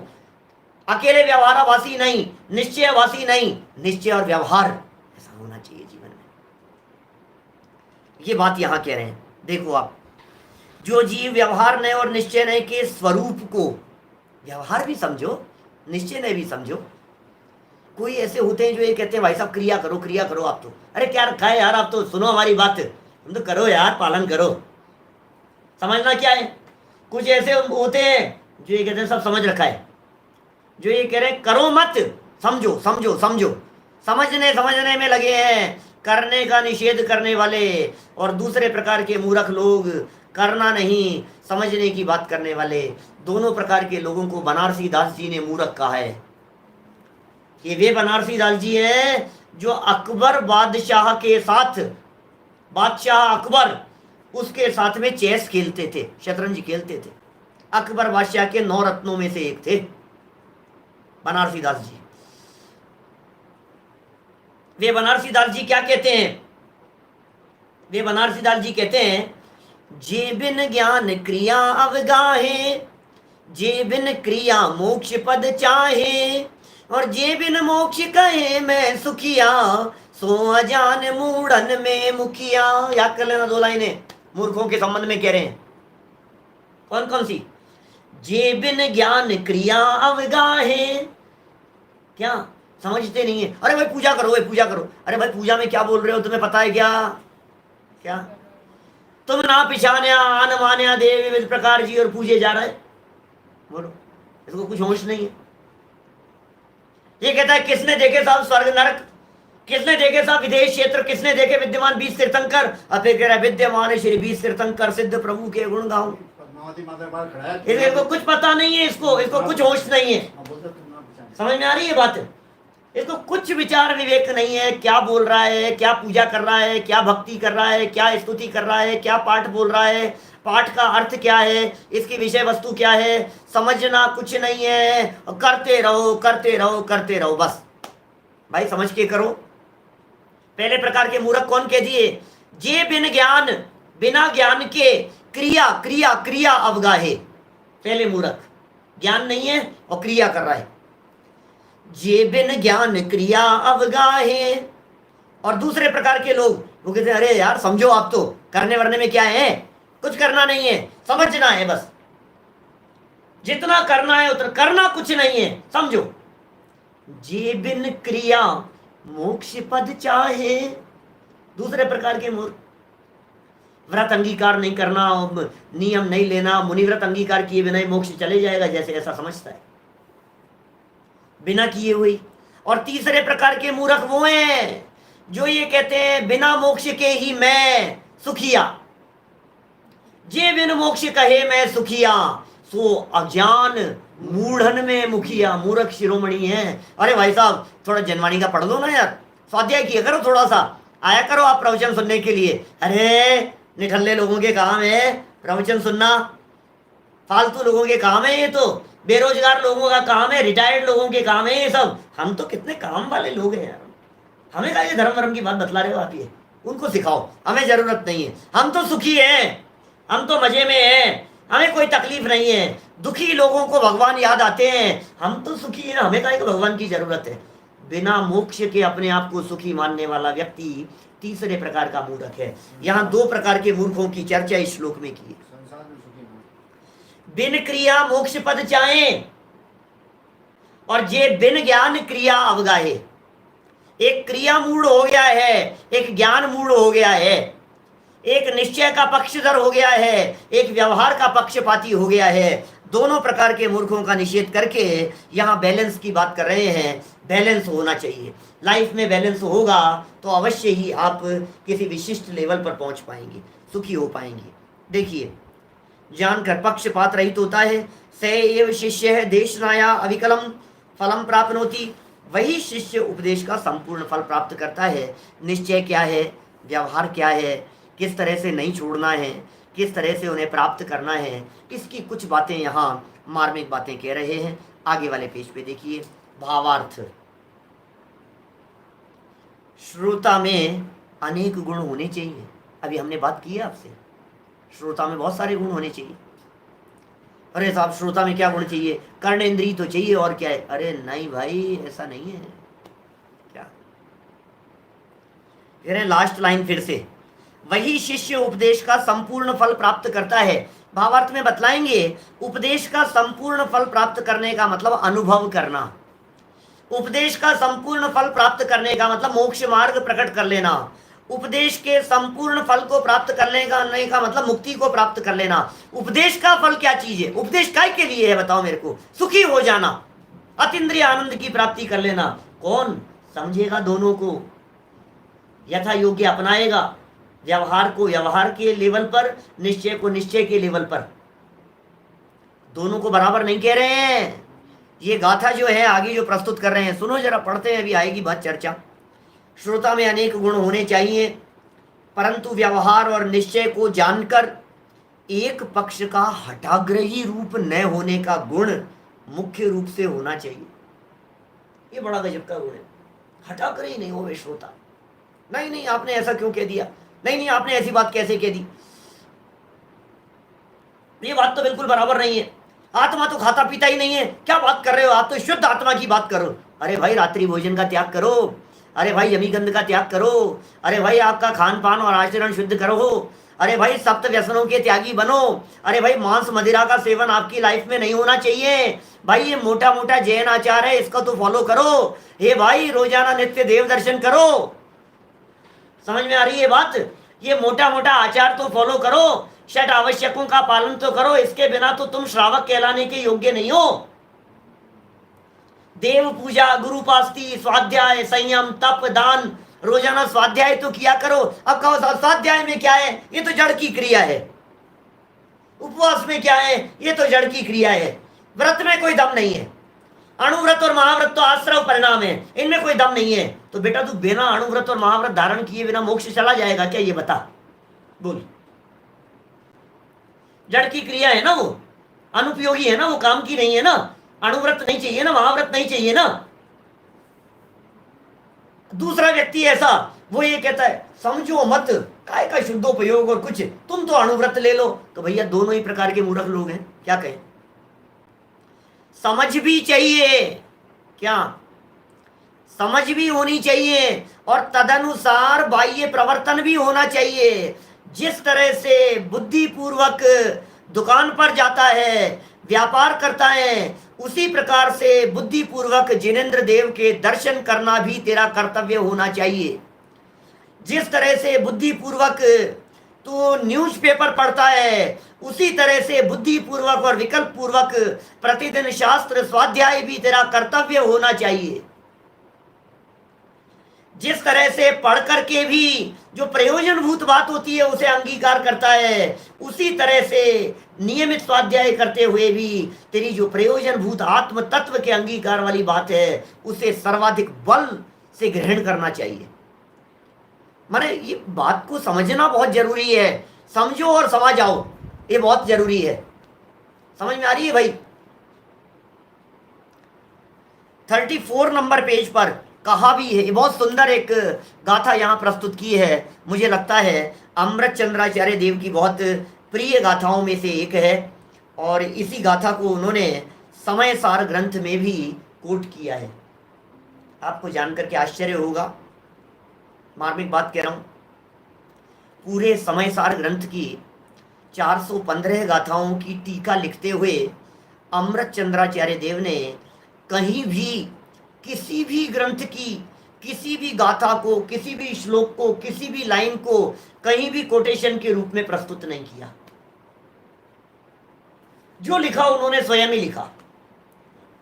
अकेले व्यवहारवासी नहीं, निश्चयवासी नहीं, निश्चय और व्यवहार ऐसा होना चाहिए जीवन में। ये बात यहां कह रहे हैं। देखो आप, जो जीव व्यवहार नय और निश्चय नय के स्वरूप को, व्यवहार भी समझो, निश्चय नय भी समझो। कोई ऐसे होते हैं जो ये कहते हैं भाई साहब क्रिया करो, क्रिया करो। आप तो, अरे क्या रखा है यार, आप तो सुनो हमारी बात, तुम तो करो यार, पालन करो। समझना क्या है? कुछ ऐसे होते हैं जो ये कहते हैं सब समझ रखा है, जो ये कह रहे हैं करो मत, समझो समझो समझो। समझने में लगे हैं, करने का निषेध करने वाले। और दूसरे प्रकार के मूर्ख लोग, करना नहीं समझने की बात करने वाले। दोनों प्रकार के लोगों को बनारसी दास जी ने मूर्ख कहा है। ये वे बनारसी दास जी हैं जो अकबर बादशाह के साथ, बादशाह अकबर, उसके साथ में चेस खेलते थे, शतरंज खेलते थे। अकबर बादशाह के 9 रत्नों में से एक थे बनारसी दास जी। वे बनारसी दास जी क्या कहते हैं? वे बनारसी दास जी कहते हैं, जे बिन ज्ञान क्रिया अवगाहे, जे बिन क्रिया मोक्ष पद चाहे, और जे बिन मोक्ष कहे मैं सुखिया, सो अजान मूढ़न में मुखिया। याद कर लेना 2 लाइनें, मूर्खों के संबंध में कह रहे हैं। कौन कौन सी? जे बिन ज्ञान क्रिया अवगाहे, क्या समझते नहीं है। अरे भाई पूजा करो, भाई पूजा करो। अरे भाई पूजा में क्या बोल रहे हो, तुम्हें पता है क्या? क्या तुम ना पिछान्या आन मान्या देवी विविध प्रकार जी और पूजे जा रहे? बोलो, इसको कुछ होश नहीं है। ये कहता है किसने देखे साहब स्वर्ग नरक, किसने देखे साहब विदेश क्षेत्र, किसने देखे विद्यमान 20 तीर्थंकर? अब फिर कह रहा है विद्यमान श्री 20 तीर्थंकर सिद्ध प्रभु के गुण गाऊं। इसको कुछ पता नहीं है, इसको कुछ होश नहीं है। समझ में आ रही है बात? इसको कुछ विचार विवेक नहीं है, क्या बोल रहा है, क्या पूजा कर रहा है, क्या भक्ति कर रहा है, क्या स्तुति कर रहा है, क्या पाठ बोल रहा है, पाठ का अर्थ क्या है, इसकी विषय वस्तु क्या है, समझना कुछ नहीं है। करते रहो करते रहो करते रहो बस। भाई समझ के करो। पहले प्रकार के मूर्ख कौन कह दिए? जे बिना ज्ञान के क्रिया क्रिया क्रिया अवगाहे। पहले मूर्ख, ज्ञान नहीं है और क्रिया कर रहा है। जे बिन ज्ञान क्रिया अवगाहे। और दूसरे प्रकार के लोग वो कहते हैं अरे यार समझो, आप तो करने वरने में क्या है, कुछ करना नहीं है, समझना है बस, जितना करना है उतना, करना कुछ नहीं है, समझो। जे बिन क्रिया मोक्ष पद चाहे। दूसरे प्रकार के मूर्ख, व्रत अंगीकार नहीं करना, नियम नहीं लेना, मुनिव्रत अंगीकार किए बिना ही मोक्ष चले जाएगा जैसे ऐसा समझता है, बिना किए हुए। और तीसरे प्रकार के मूर्ख वो हैं जो ये कहते हैं बिना मोक्ष के ही मैं सुखिया। जे बिन मोक्ष कहे मैं सुखिया, सो अज्ञान मूढ़न में मुखिया। मूर्ख शिरोमणि है। अरे भाई साहब थोड़ा जनवाणी का पढ़ लो ना यार, स्वाध्याय किया करो, थोड़ा सा आया करो आप प्रवचन सुनने के लिए। अरे निठल्ले लोगों के काम है प्रवचन सुनना, फालतू लोगों के काम है ये, तो बेरोजगार लोगों का काम है, रिटायर्ड लोगों के काम है ये सब। हम तो कितने काम वाले लोग हैं यार, हमें क्या ये धर्म वरम की बात बतला रहे हो आप? ये उनको सिखाओ, हमें जरूरत नहीं है, हम तो सुखी हैं, हम तो मजे में हैं, हमें कोई तकलीफ नहीं है। दुखी लोगों को भगवान याद आते हैं, हम तो सुखी हैं, हमें क्या भगवान की जरूरत है। बिना मोक्ष के अपने आप को सुखी मानने वाला व्यक्ति तीसरे प्रकार का मूर्ख है। यहाँ दो प्रकार के मूर्खों की चर्चा इस श्लोक में की है। बिन क्रिया मोक्ष पद चाहे और जे बिन ज्ञान क्रिया अवगाहे। एक क्रिया मूढ़ हो गया है, एक ज्ञान मूढ़ हो गया है, एक निश्चय का पक्षधर हो गया है, एक व्यवहार का पक्षपाती हो गया है। दोनों प्रकार के मूर्खों का निषेध करके यहाँ बैलेंस की बात कर रहे हैं। बैलेंस होना चाहिए लाइफ में, बैलेंस होगा तो अवश्य ही आप किसी विशिष्ट लेवल पर पहुंच पाएंगे, सुखी हो पाएंगे। देखिए, जानकर पक्षपात रहित होता है। स एव शिष्य है देशनाया अविकलम फलम प्राप्नोति। वही शिष्य उपदेश का संपूर्ण फल प्राप्त करता है। निश्चय क्या है, व्यवहार क्या है, किस तरह से नहीं छोड़ना है, किस तरह से उन्हें प्राप्त करना है, इसकी कुछ बातें यहाँ मार्मिक बातें कह रहे हैं। आगे वाले पेज पे देखिए, भावार्थ। श्रोता में अनेक गुण होने चाहिए। अभी हमने बात की है आपसे, श्रोता में बहुत सारे गुण होने चाहिए। अरे साहब श्रोता में क्या गुण चाहिए? कर्ण इंद्रिय तो चाहिए, और क्या है? अरे नहीं भाई ऐसा नहीं है। क्या कह रहे? लास्ट लाइन फिर से, वही शिष्य उपदेश का संपूर्ण फल प्राप्त करता है। भावार्थ में बतलाएंगे, उपदेश का संपूर्ण फल प्राप्त करने का मतलब अनुभव करना। उपदेश का संपूर्ण फल प्राप्त करने का मतलब मोक्ष मार्ग प्रकट कर लेना। उपदेश के संपूर्ण फल को प्राप्त करने का मतलब मुक्ति को प्राप्त कर लेना। उपदेश का फल क्या चीज है? उपदेश काय के लिए है बताओ मेरे को? सुखी हो जाना, अतीन्द्रिय आनंद की प्राप्ति कर लेना। कौन समझेगा? दोनों को यथा योग्य अपनाएगा, व्यवहार को व्यवहार के लेवल पर, निश्चय को निश्चय के लेवल पर। दोनों को बराबर नहीं कह रहे हैं। ये गाथा जो है आगे जो प्रस्तुत कर रहे हैं, सुनो जरा, पढ़ते हैं, अभी आएगी बात चर्चा। श्रोता में अनेक गुण होने चाहिए, परंतु व्यवहार और निश्चय को जानकर एक पक्ष का हठाग्रही रूप न होने का गुण मुख्य रूप से होना चाहिए। ये बड़ा गजब का गुण है। हठाग्रही नहीं हो वे श्रोता। नहीं नहीं आपने ऐसा क्यों कह दिया, नहीं नहीं आपने ऐसी बात कैसे कह दी, ये बात तो बिल्कुल बराबर नहीं है। आत्मा तो खाता पीता ही नहीं है, क्या बात कर रहे हो आप? तो शुद्ध आत्मा की बात करो। अरे भाई रात्रि भोजन का त्याग करो, अरे भाई यमी गंध का त्याग करो, अरे भाई आपका खान पान और आचरण शुद्ध करो, अरे भाई सप्त व्यसनों के त्यागी बनो। अरे भाई मांस मदिरा का सेवन आपकी लाइफ में नहीं होना चाहिए। भाई ये मोटा मोटा जैन आचार है, इसका तो फॉलो करो। हे भाई रोजाना नित्य देव दर्शन करो। समझ में आ रही है बात? ये मोटा मोटा आचार तो फॉलो करो, षट आवश्यकों का पालन तो करो, इसके बिना तो तुम श्रावक कहलाने के योग्य नहीं हो। देव पूजा, गुरुपास्ती, स्वाध्याय, संयम, तप, दान, रोजाना स्वाध्याय तो किया करो। अब कहो स्वाध्याय में क्या है? ये तो जड़ की क्रिया है। उपवास में क्या है? ये तो जड़ की क्रिया है। व्रत में कोई दम नहीं है। अणुव्रत और महाव्रत तो आश्रव परिणाम है, इनमें कोई दम नहीं है। तो बेटा तू बिना अणुव्रत और महाव्रत धारण किए बिना मोक्ष चला जाएगा क्या? ये बता, बोल। जड़ की क्रिया है ना, वो अनुपयोगी है ना, वो काम की नहीं है ना। अणुव्रत नहीं चाहिए ना, महाव्रत नहीं चाहिए ना। दूसरा व्यक्ति ऐसा, वो ये कहता है समझो मत, काय का शुद्धोपयोग और कुछ, तुम तो अणुव्रत ले लो। तो भैया दोनों ही प्रकार के मूर्ख लोग हैं, क्या कहें? समझ भी चाहिए, क्या समझ भी होनी चाहिए, और तदनुसार बाह्य प्रवर्तन भी होना चाहिए। जिस तरह से बुद्धिपूर्वक दुकान पर जाता है, व्यापार करता है, उसी प्रकार से बुद्धिपूर्वक जिनेंद्र देव के दर्शन करना भी तेरा कर्तव्य होना चाहिए। जिस तरह से बुद्धिपूर्वक तो न्यूज़पेपर पढ़ता है, उसी तरह से बुद्धिपूर्वक और विकल्प पूर्वक प्रतिदिन शास्त्र स्वाध्याय भी तेरा कर्तव्य होना चाहिए। जिस तरह से पढ़ करके भी जो प्रयोजनभूत बात होती है उसे अंगीकार करता है, उसी तरह से नियमित स्वाध्याय करते हुए भी तेरी जो प्रयोजनभूत आत्म तत्व के अंगीकार वाली बात है उसे सर्वाधिक बल से ग्रहण करना चाहिए। माने ये बात को समझना बहुत जरूरी है। समझो और समझ आओ, ये बहुत जरूरी है। समझ में आ रही है भाई? 34 नंबर पेज पर कहा भी है, बहुत सुंदर एक गाथा यहाँ प्रस्तुत की है। मुझे लगता है अमृत चंद्राचार्य देव की बहुत प्रिय गाथाओं में से एक है, और इसी गाथा को उन्होंने समय सार ग्रंथ में भी कोट किया है। आपको जानकर के आश्चर्य होगा, मार्मिक बात कह रहा हूँ। पूरे समय सार ग्रंथ की 415 गाथाओं की टीका लिखते हुए अमृत चंद्राचार्य देव ने कहीं भी किसी भी ग्रंथ की किसी भी गाथा को, किसी भी श्लोक को, किसी भी लाइन को कहीं भी कोटेशन के रूप में प्रस्तुत नहीं किया। जो लिखा उन्होंने स्वयं ही लिखा।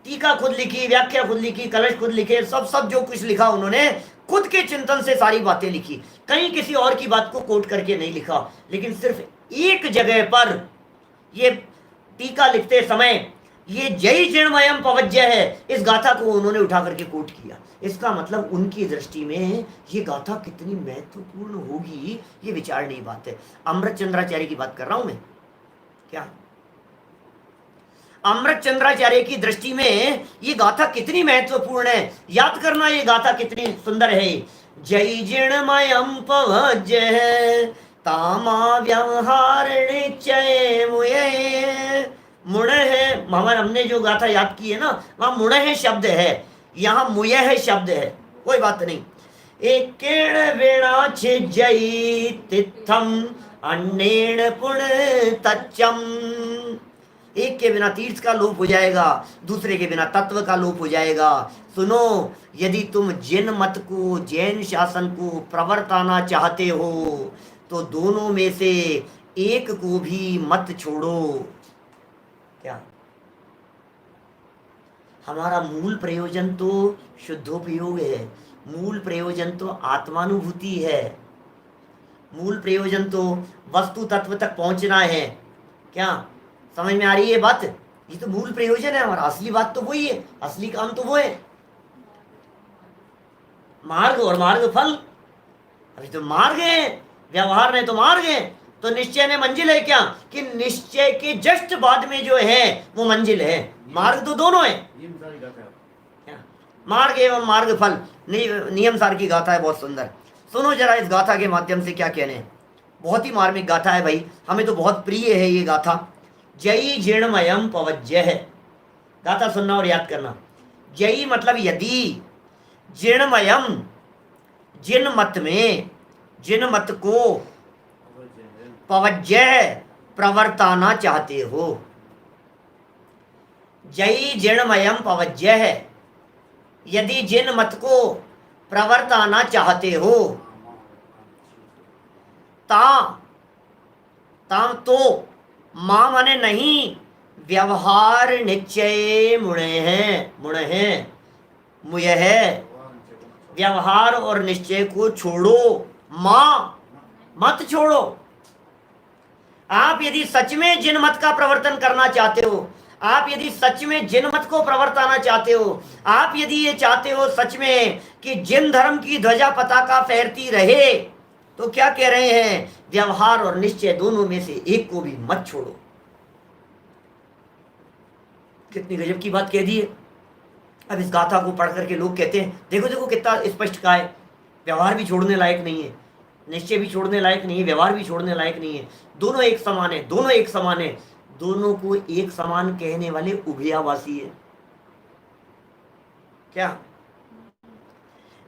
टीका खुद लिखी, व्याख्या खुद लिखी, कलश खुद लिखे, सब जो कुछ लिखा उन्होंने खुद के चिंतन से सारी बातें लिखी। कहीं किसी और की बात को कोट करके नहीं लिखा। लेकिन सिर्फ एक जगह पर ये टीका लिखते समय ये जय जिणमयम पवज्य है, इस गाथा को उन्होंने उठा करके कोट किया। इसका मतलब उनकी दृष्टि में ये गाथा कितनी महत्वपूर्ण होगी, ये विचारनीय बात है। अमृत चंद्राचार्य की बात कर रहा हूं मैं, क्या अमृत चंद्राचार्य की दृष्टि में ये गाथा कितनी महत्वपूर्ण है, याद करना ये गाथा कितनी सुंदर है। जय जिणमयम पवज्य है तामा व्यवहार निश्चय मुये। मुण है, हमने जो गाथा याद की है ना, वहां मुण है शब्द है, यहाँ मुय है शब्द है, कोई बात नहीं। एक वेणा छे जय तिथम अन्नेण पुण तच्चम। एक के बिना तीर्थ का लोप हो जाएगा, दूसरे के बिना तत्व का लोप हो जाएगा। सुनो, यदि तुम जिन मत को, जैन शासन को प्रवर्ताना चाहते हो तो दोनों में से एक को भी मत छोड़ो। क्या हमारा मूल प्रयोजन तो शुद्धोपयोग है, मूल प्रयोजन तो आत्मानुभूति है, मूल प्रयोजन तो वस्तु तत्व तक पहुंचना है। क्या समझ में आ रही है बात? ये तो मूल प्रयोजन है हमारा, असली बात तो वही है, असली काम तो वो है। मार्ग और मार्ग फल, अभी तो मार्ग है, व्यवहार ने तो मार्ग है, तो निश्चय ने मंजिल है। क्या कि निश्चय के जस्ट बाद में जो है वो मंजिल है। मार्ग तो दोनों है, मार्ग एवं मार्ग फल। नियम सार की गाथा है, बहुत सुंदर। सुनो जरा इस गाथा के माध्यम से क्या कहने हैं। बहुत ही मार्मिक गाथा है भाई, हमें तो बहुत प्रिय है ये गाथा। जय जिणमयम पवज्य है, गाथा सुनना और याद करना। जय मतलब यदि, जिणमयम जिन मत में, जिन मत को पवज्जह प्रवर्ताना चाहते हो। जयी जिणमयम पवज्जह, यदि जिन मत को प्रवर्ताना चाहते हो, ताम ताम तो, मां माने नहीं, व्यवहार निश्चय मुणे हैं, मुणे हैं मुय है, व्यवहार और निश्चय को छोड़ो, मां मत छोड़ो। आप यदि सच में जिन मत का प्रवर्तन करना चाहते हो, आप यदि सच में जिन मत को प्रवर्ताना चाहते हो, आप यदि ये चाहते हो सच में कि जिन धर्म की ध्वजा पताका फहरती रहे, तो क्या कह रहे हैं, व्यवहार और निश्चय दोनों में से एक को भी मत छोड़ो। कितनी गजब की बात कह दी है। अब इस गाथा को पढ़ करके लोग कहते हैं देखो देखो कितना स्पष्ट कहा है, व्यवहार भी छोड़ने लायक नहीं है, निश्चय भी छोड़ने लायक नहीं है, व्यवहार भी छोड़ने लायक नहीं है, दोनों एक समान है, दोनों एक समान है। दोनों को एक समान कहने वाले उभयावासी है क्या?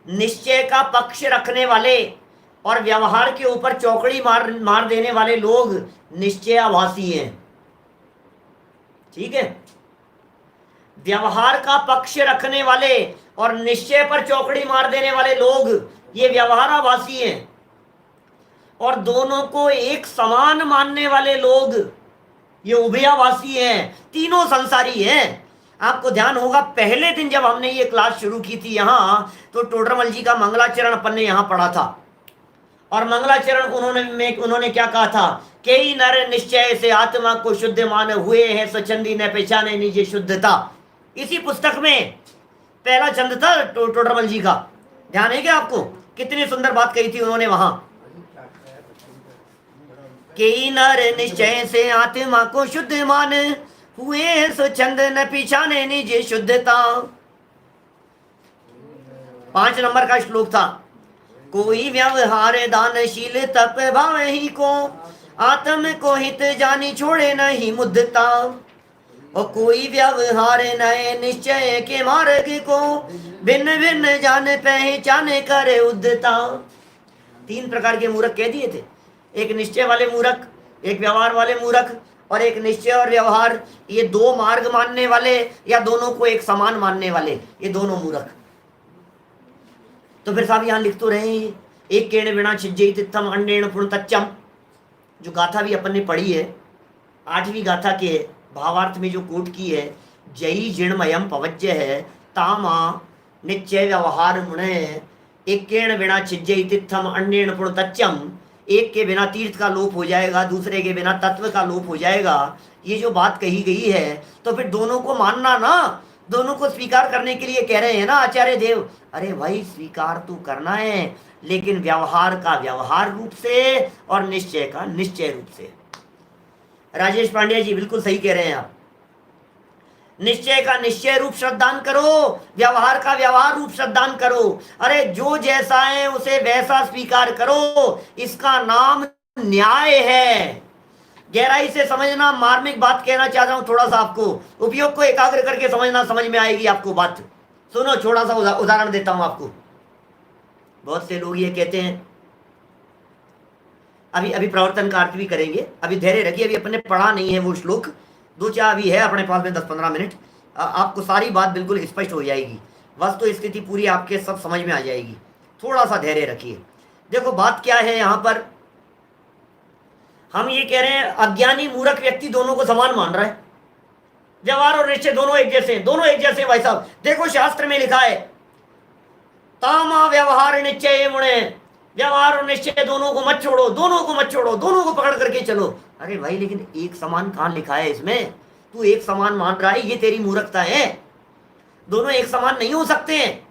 निश्चय का पक्ष रखने वाले और व्यवहार के ऊपर चौकड़ी मार देने वाले लोग निश्चयाभासी हैं, ठीक है। व्यवहार का पक्ष रखने वाले और निश्चय पर चौकड़ी मार देने वाले लोग ये व्यवहाराभासी हैं, और दोनों को एक समान मानने वाले लोग ये उभयाभासी हैं, तीनों संसारी हैं। आपको ध्यान होगा पहले दिन जब हमने ये क्लास शुरू की थी यहाँ, तो टोडरमल जी का मंगलाचरण अपन ने यहाँ पढ़ा था, और मंगलाचरण उन्होंने क्या कहा था, कई नर निश्चय से आत्मा को शुद्ध मान हुए हैं, स्वच्छंदी न पहचाने निज शुद्धता। इसी पुस्तक में पहला छंद था टोडरमल जी का, ध्यान है क्या आपको? कितनी सुंदर बात कही थी उन्होंने वहां, कई नर निश्चय से आत्मा को शुद्ध मान हुए स्वच्छंद न पहचाने निज शुद्धता। 5 नंबर का श्लोक था, कोई व्यवहार दानशील तप भाव ही को, आत्म को हित जानी छोड़े नहीं मुद्दता। और कोई व्यवहार नए निश्चय के मार्ग को, भिन्न भिन्न जान पहचाने करे उद्धता। 3 प्रकार के मूर्ख कह दिए थे, एक निश्चय वाले मूर्ख, एक व्यवहार वाले मूर्ख, और एक निश्चय और व्यवहार ये 2 मार्ग मानने वाले या दोनों को एक समान मानने वाले, ये दोनों मूर्ख। तो फिर साहब यहाँ लिख तो रहे हैं, एक केण बिना छिज्जयित इत्थम अन्येण पुनतच्चम, जो गाथा भी अपन ने पढ़ी है, 8वीं गाथा के भावार्थ में जो कोट की है, जयी जिणमयम पवज्य है, तामा निश्चय व्यवहार मुणे, एक केण बिना छिज्जयित इत्थम अन्येण पुनतच्चम, एक के बिना तीर्थ का लोप हो जाएगा, दूसरे के बिना तत्व का लोप हो जाएगा। ये जो बात कही गई है, तो फिर दोनों को मानना ना, दोनों को स्वीकार करने के लिए कह रहे हैं ना आचार्य देव। अरे भाई स्वीकार तो करना है, लेकिन व्यवहार का व्यवहार रूप से और निश्चय का निश्चय रूप से। राजेश पांड्या जी बिल्कुल सही कह रहे हैं आप, निश्चय का निश्चय रूप श्रद्धान करो, व्यवहार का व्यवहार रूप श्रद्धान करो। अरे जो जैसा है उसे वैसा स्वीकार करो, इसका नाम न्याय है। गहराई से समझना, मार्मिक बात कहना चाहता हूं, थोड़ा सा आपको उपयोग को एकाग्र करके समझना, समझ में आएगी आपको बात। सुनो, थोड़ा सा उदाहरण देता हूं आपको। बहुत से लोग ये कहते हैं, अभी प्रवर्तन का अर्थ भी करेंगे, अभी धैर्य रखिए, अभी अपने पढ़ा नहीं है वो श्लोक, 2-4 अभी है अपने पास में 10-15 मिनट, आपको सारी बात बिल्कुल स्पष्ट हो जाएगी, वस्तु स्थिति पूरी आपके सब समझ में आ जाएगी। थोड़ा सा धैर्य रखिए। देखो बात क्या है यहाँ पर, हम ये कह रहे हैं अज्ञानी मूर्ख व्यक्ति दोनों को समान मान रहा है, व्यवहार और निश्चय दोनों एक जैसे, दोनों एक जैसे। भाई साहब देखो शास्त्र में लिखा है, तामा व्यवहार निश्चय मुणे, व्यवहार और निश्चय दोनों को मत छोड़ो, दोनों को मत छोड़ो, दोनों को पकड़ करके चलो। अरे भाई लेकिन एक समान कहां लिखा है इसमें? तू एक समान मान रहा है, ये तेरी मूर्खता है। दोनों एक समान नहीं हो सकते हैं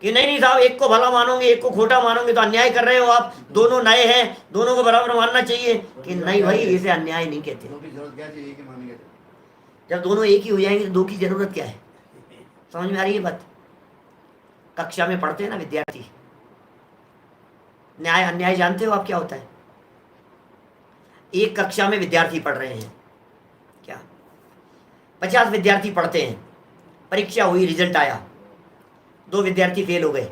कि नहीं साहब एक को भला मानोगे एक को खोटा मानोगे तो अन्याय कर रहे हो आप, दोनों नए हैं, दोनों को बराबर मानना चाहिए। कि नहीं भाई, इसे अन्याय नहीं कहते। जब दोनों एक ही हो जाएंगे तो 2 की जरूरत क्या है? समझ में आ रही है बात? कक्षा में पढ़ते हैं ना विद्यार्थी, न्याय अन्याय जानते हो आप क्या होता है? एक कक्षा में विद्यार्थी पढ़ रहे हैं, क्या 50 विद्यार्थी पढ़ते हैं, परीक्षा हुई, रिजल्ट आया, 2 विद्यार्थी फेल हो गए,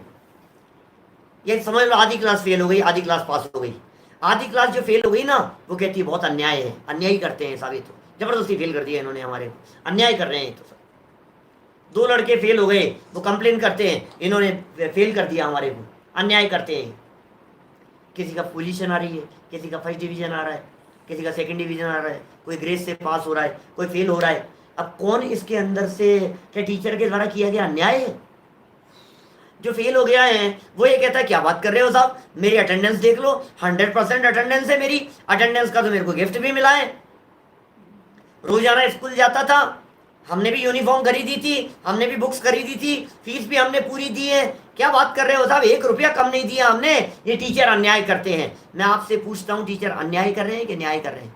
ये समझ लो आधी क्लास फेल हो गई, आधी क्लास पास हो गई। आधी क्लास जो फेल हो गई ना, वो कहती है बहुत अन्याय है, अन्याय करते हैं साबित हो, जबरदस्ती फेल कर दिया इन्होंने हमारे को, अन्याय कर रहे हैं। तो सब 2 लड़के फेल हो गए, वो कंप्लेन करते हैं इन्होंने फेल कर दिया हमारे को, अन्याय करते हैं। किसी का पोजीशन आ रही है, किसी का फर्स्ट डिवीजन आ रहा है, किसी का सेकंड डिवीजन आ रहा है, कोई ग्रेस से पास हो रहा है, कोई फेल हो रहा है। अब कौन इसके अंदर से, क्या टीचर के द्वारा किया गया अन्याय है? जो फेल हो गया है वो ये कहता है क्या बात कर रहे हो साहब, मेरी अटेंडेंस देख लो, 100% अटेंडेंस है मेरी, अटेंडेंस का तो मेरे को गिफ्ट भी मिला है, रोजाना स्कूल जाता था, हमने भी यूनिफॉर्म खरीदी थी, हमने भी बुक्स खरीदी थी, फीस भी हमने पूरी दी है, क्या बात कर रहे हो साहब, 1 रुपया कम नहीं दिया हमने, ये टीचर अन्याय करते हैं। मैं आपसे पूछता हूं, टीचर अन्याय कर रहे हैं कि न्याय कर रहे हैं?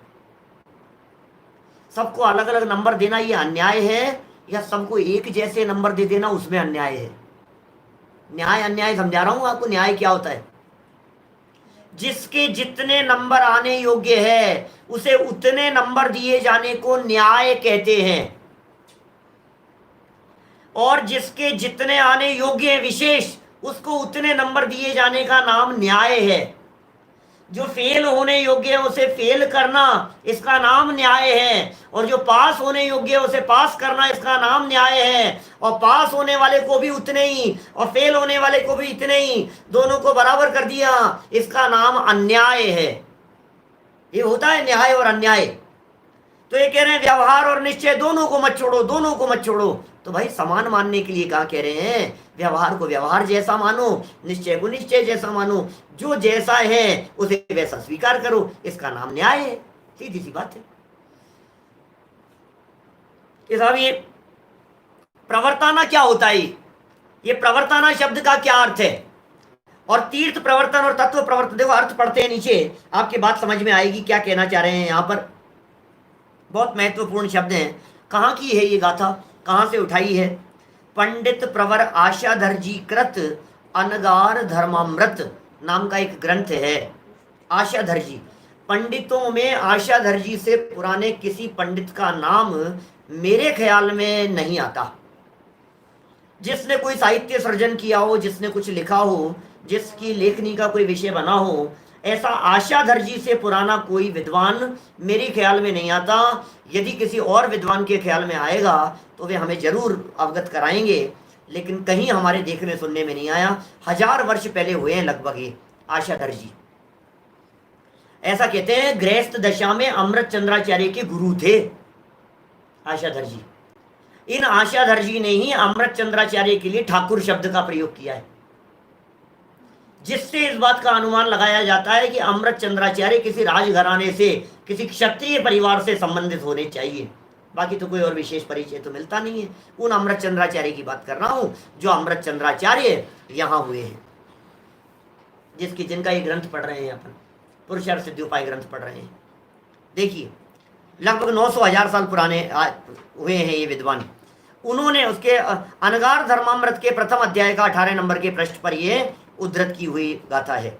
सबको अलग अलग नंबर देना ये अन्याय है, या सबको एक जैसे नंबर दे देना उसमें अन्याय है? न्याय अन्याय समझा रहा हूं आपको, न्याय क्या होता है? जिसके जितने नंबर आने योग्य है उसे उतने नंबर दिए जाने को न्याय कहते हैं, और जिसके जितने आने योग्य है विशेष, उसको उतने नंबर दिए जाने का नाम न्याय है। जो फेल होने योग्य है उसे फेल करना, इसका नाम न्याय है, और जो पास होने योग्य है उसे पास करना, इसका नाम न्याय है। और पास होने वाले को भी उतने ही और फेल होने वाले को भी इतने ही, दोनों को बराबर कर दिया, इसका नाम अन्याय है। ये होता है न्याय और अन्याय। तो ये कह रहे हैं व्यवहार और निश्चय दोनों को मत छोड़ो, दोनों को मत छोड़ो। तो भाई समान मानने के लिए कहा कह रहे हैं, व्यवहार को व्यवहार जैसा मानो, निश्चय को निश्चय जैसा मानो, जो जैसा है उसे वैसा स्वीकार करो, इसका नाम न्याय है। सीधी सी बात है। ये प्रवर्ताना क्या होता है? ये प्रवर्ताना शब्द का क्या अर्थ है? और तीर्थ प्रवर्तन और तत्व प्रवर्तन, देखो अर्थ पढ़ते हैं नीचे, आपकी बात समझ में आएगी क्या कहना चाह रहे हैं यहाँ पर। बहुत महत्वपूर्ण शब्द हैं। कहाँ की है ये गाथा, कहाँ से उठाई है? पंडित प्रवर आशाधर जी कृत अनगार धर्मामृत नाम का एक ग्रंथ है। आशाधर जी, पंडितों में आशाधर जी से पुराने किसी पंडित का नाम मेरे ख्याल में नहीं आता। जिसने कोई साहित्य सृजन किया हो, जिसने कुछ लिखा हो, जिसकी लेखनी का कोई विषय बना हो, ऐसा आशाधर जी से पुराना कोई विद्वान मेरे ख्याल में नहीं आता। यदि किसी और विद्वान के ख्याल में आएगा तो वे हमें जरूर अवगत कराएंगे, लेकिन कहीं हमारे देखने सुनने में नहीं आया। 1000 वर्ष पहले हुए हैं लगभग ये आशाधर जी। ऐसा कहते हैं गृहस्थ दशा में अमृत चंद्राचार्य के गुरु थे आशाधर जी। इन आशाधर जी ने ही अमृत चंद्राचार्य के लिए ठाकुर शब्द का प्रयोग किया है, जिससे इस बात का अनुमान लगाया जाता है कि अमृत चंद्राचार्य किसी राजघराने से, किसी क्षत्रिय परिवार से संबंधित होने चाहिए। बाकी तो कोई और विशेष परिचय तो मिलता नहीं है। उन अमृत चंद्राचार्य की बात कर रहा हूं जो अमृत चंद्राचार्य यहां हुए हैं, जिनका ये ग्रंथ पढ़ रहे हैं अपन, पुरुषार्थ सिद्धियोपाय ग्रंथ पढ़ रहे हैं। देखिए लगभग 900-1000 साल पुराने हुए हैं ये विद्वान। उन्होंने उसके अनगार धर्मामृत के प्रथम अध्याय का 18 नंबर के पृष्ठ पर ये उद्धृत की हुई गाथा है।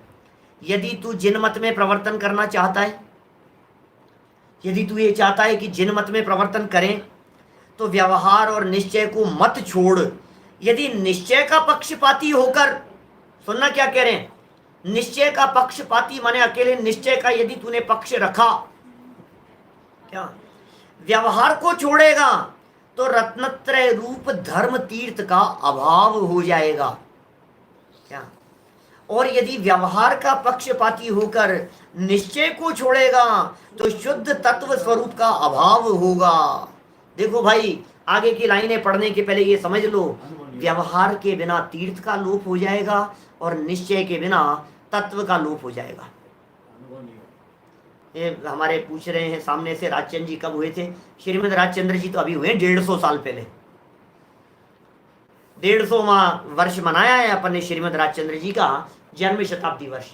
यदि तू जिन मत में प्रवर्तन करना चाहता है, यदि तू ये चाहता है कि जिन मत में प्रवर्तन करें, तो व्यवहार और निश्चय को मत छोड़। यदि निश्चय का पक्षपाती होकर, सुनना क्या कह रहे हैं, निश्चय का पक्षपाती माने अकेले निश्चय का यदि तूने पक्ष रखा, क्या व्यवहार को छोड़ेगा तो रत्नत्रय रूप धर्म तीर्थ का अभाव हो जाएगा। क्या? और यदि व्यवहार का पक्षपाती होकर निश्चय को छोड़ेगा तो शुद्ध तत्व स्वरूप का अभाव होगा। देखो भाई, आगे की लाइनें पढ़ने के पहले ये समझ लो, व्यवहार के बिना तीर्थ का लोप हो जाएगा और निश्चय के बिना तत्व का लोप हो जाएगा। ये हमारे पूछ रहे हैं सामने से, राजचंद्र जी कब हुए थे? श्रीमद राजचंद्र जी तो अभी हुए 150 साल पहले। 150वां वर्ष मनाया है अपन ने श्रीमद राजचंद्र जी का जन्म शताब्दी वर्ष।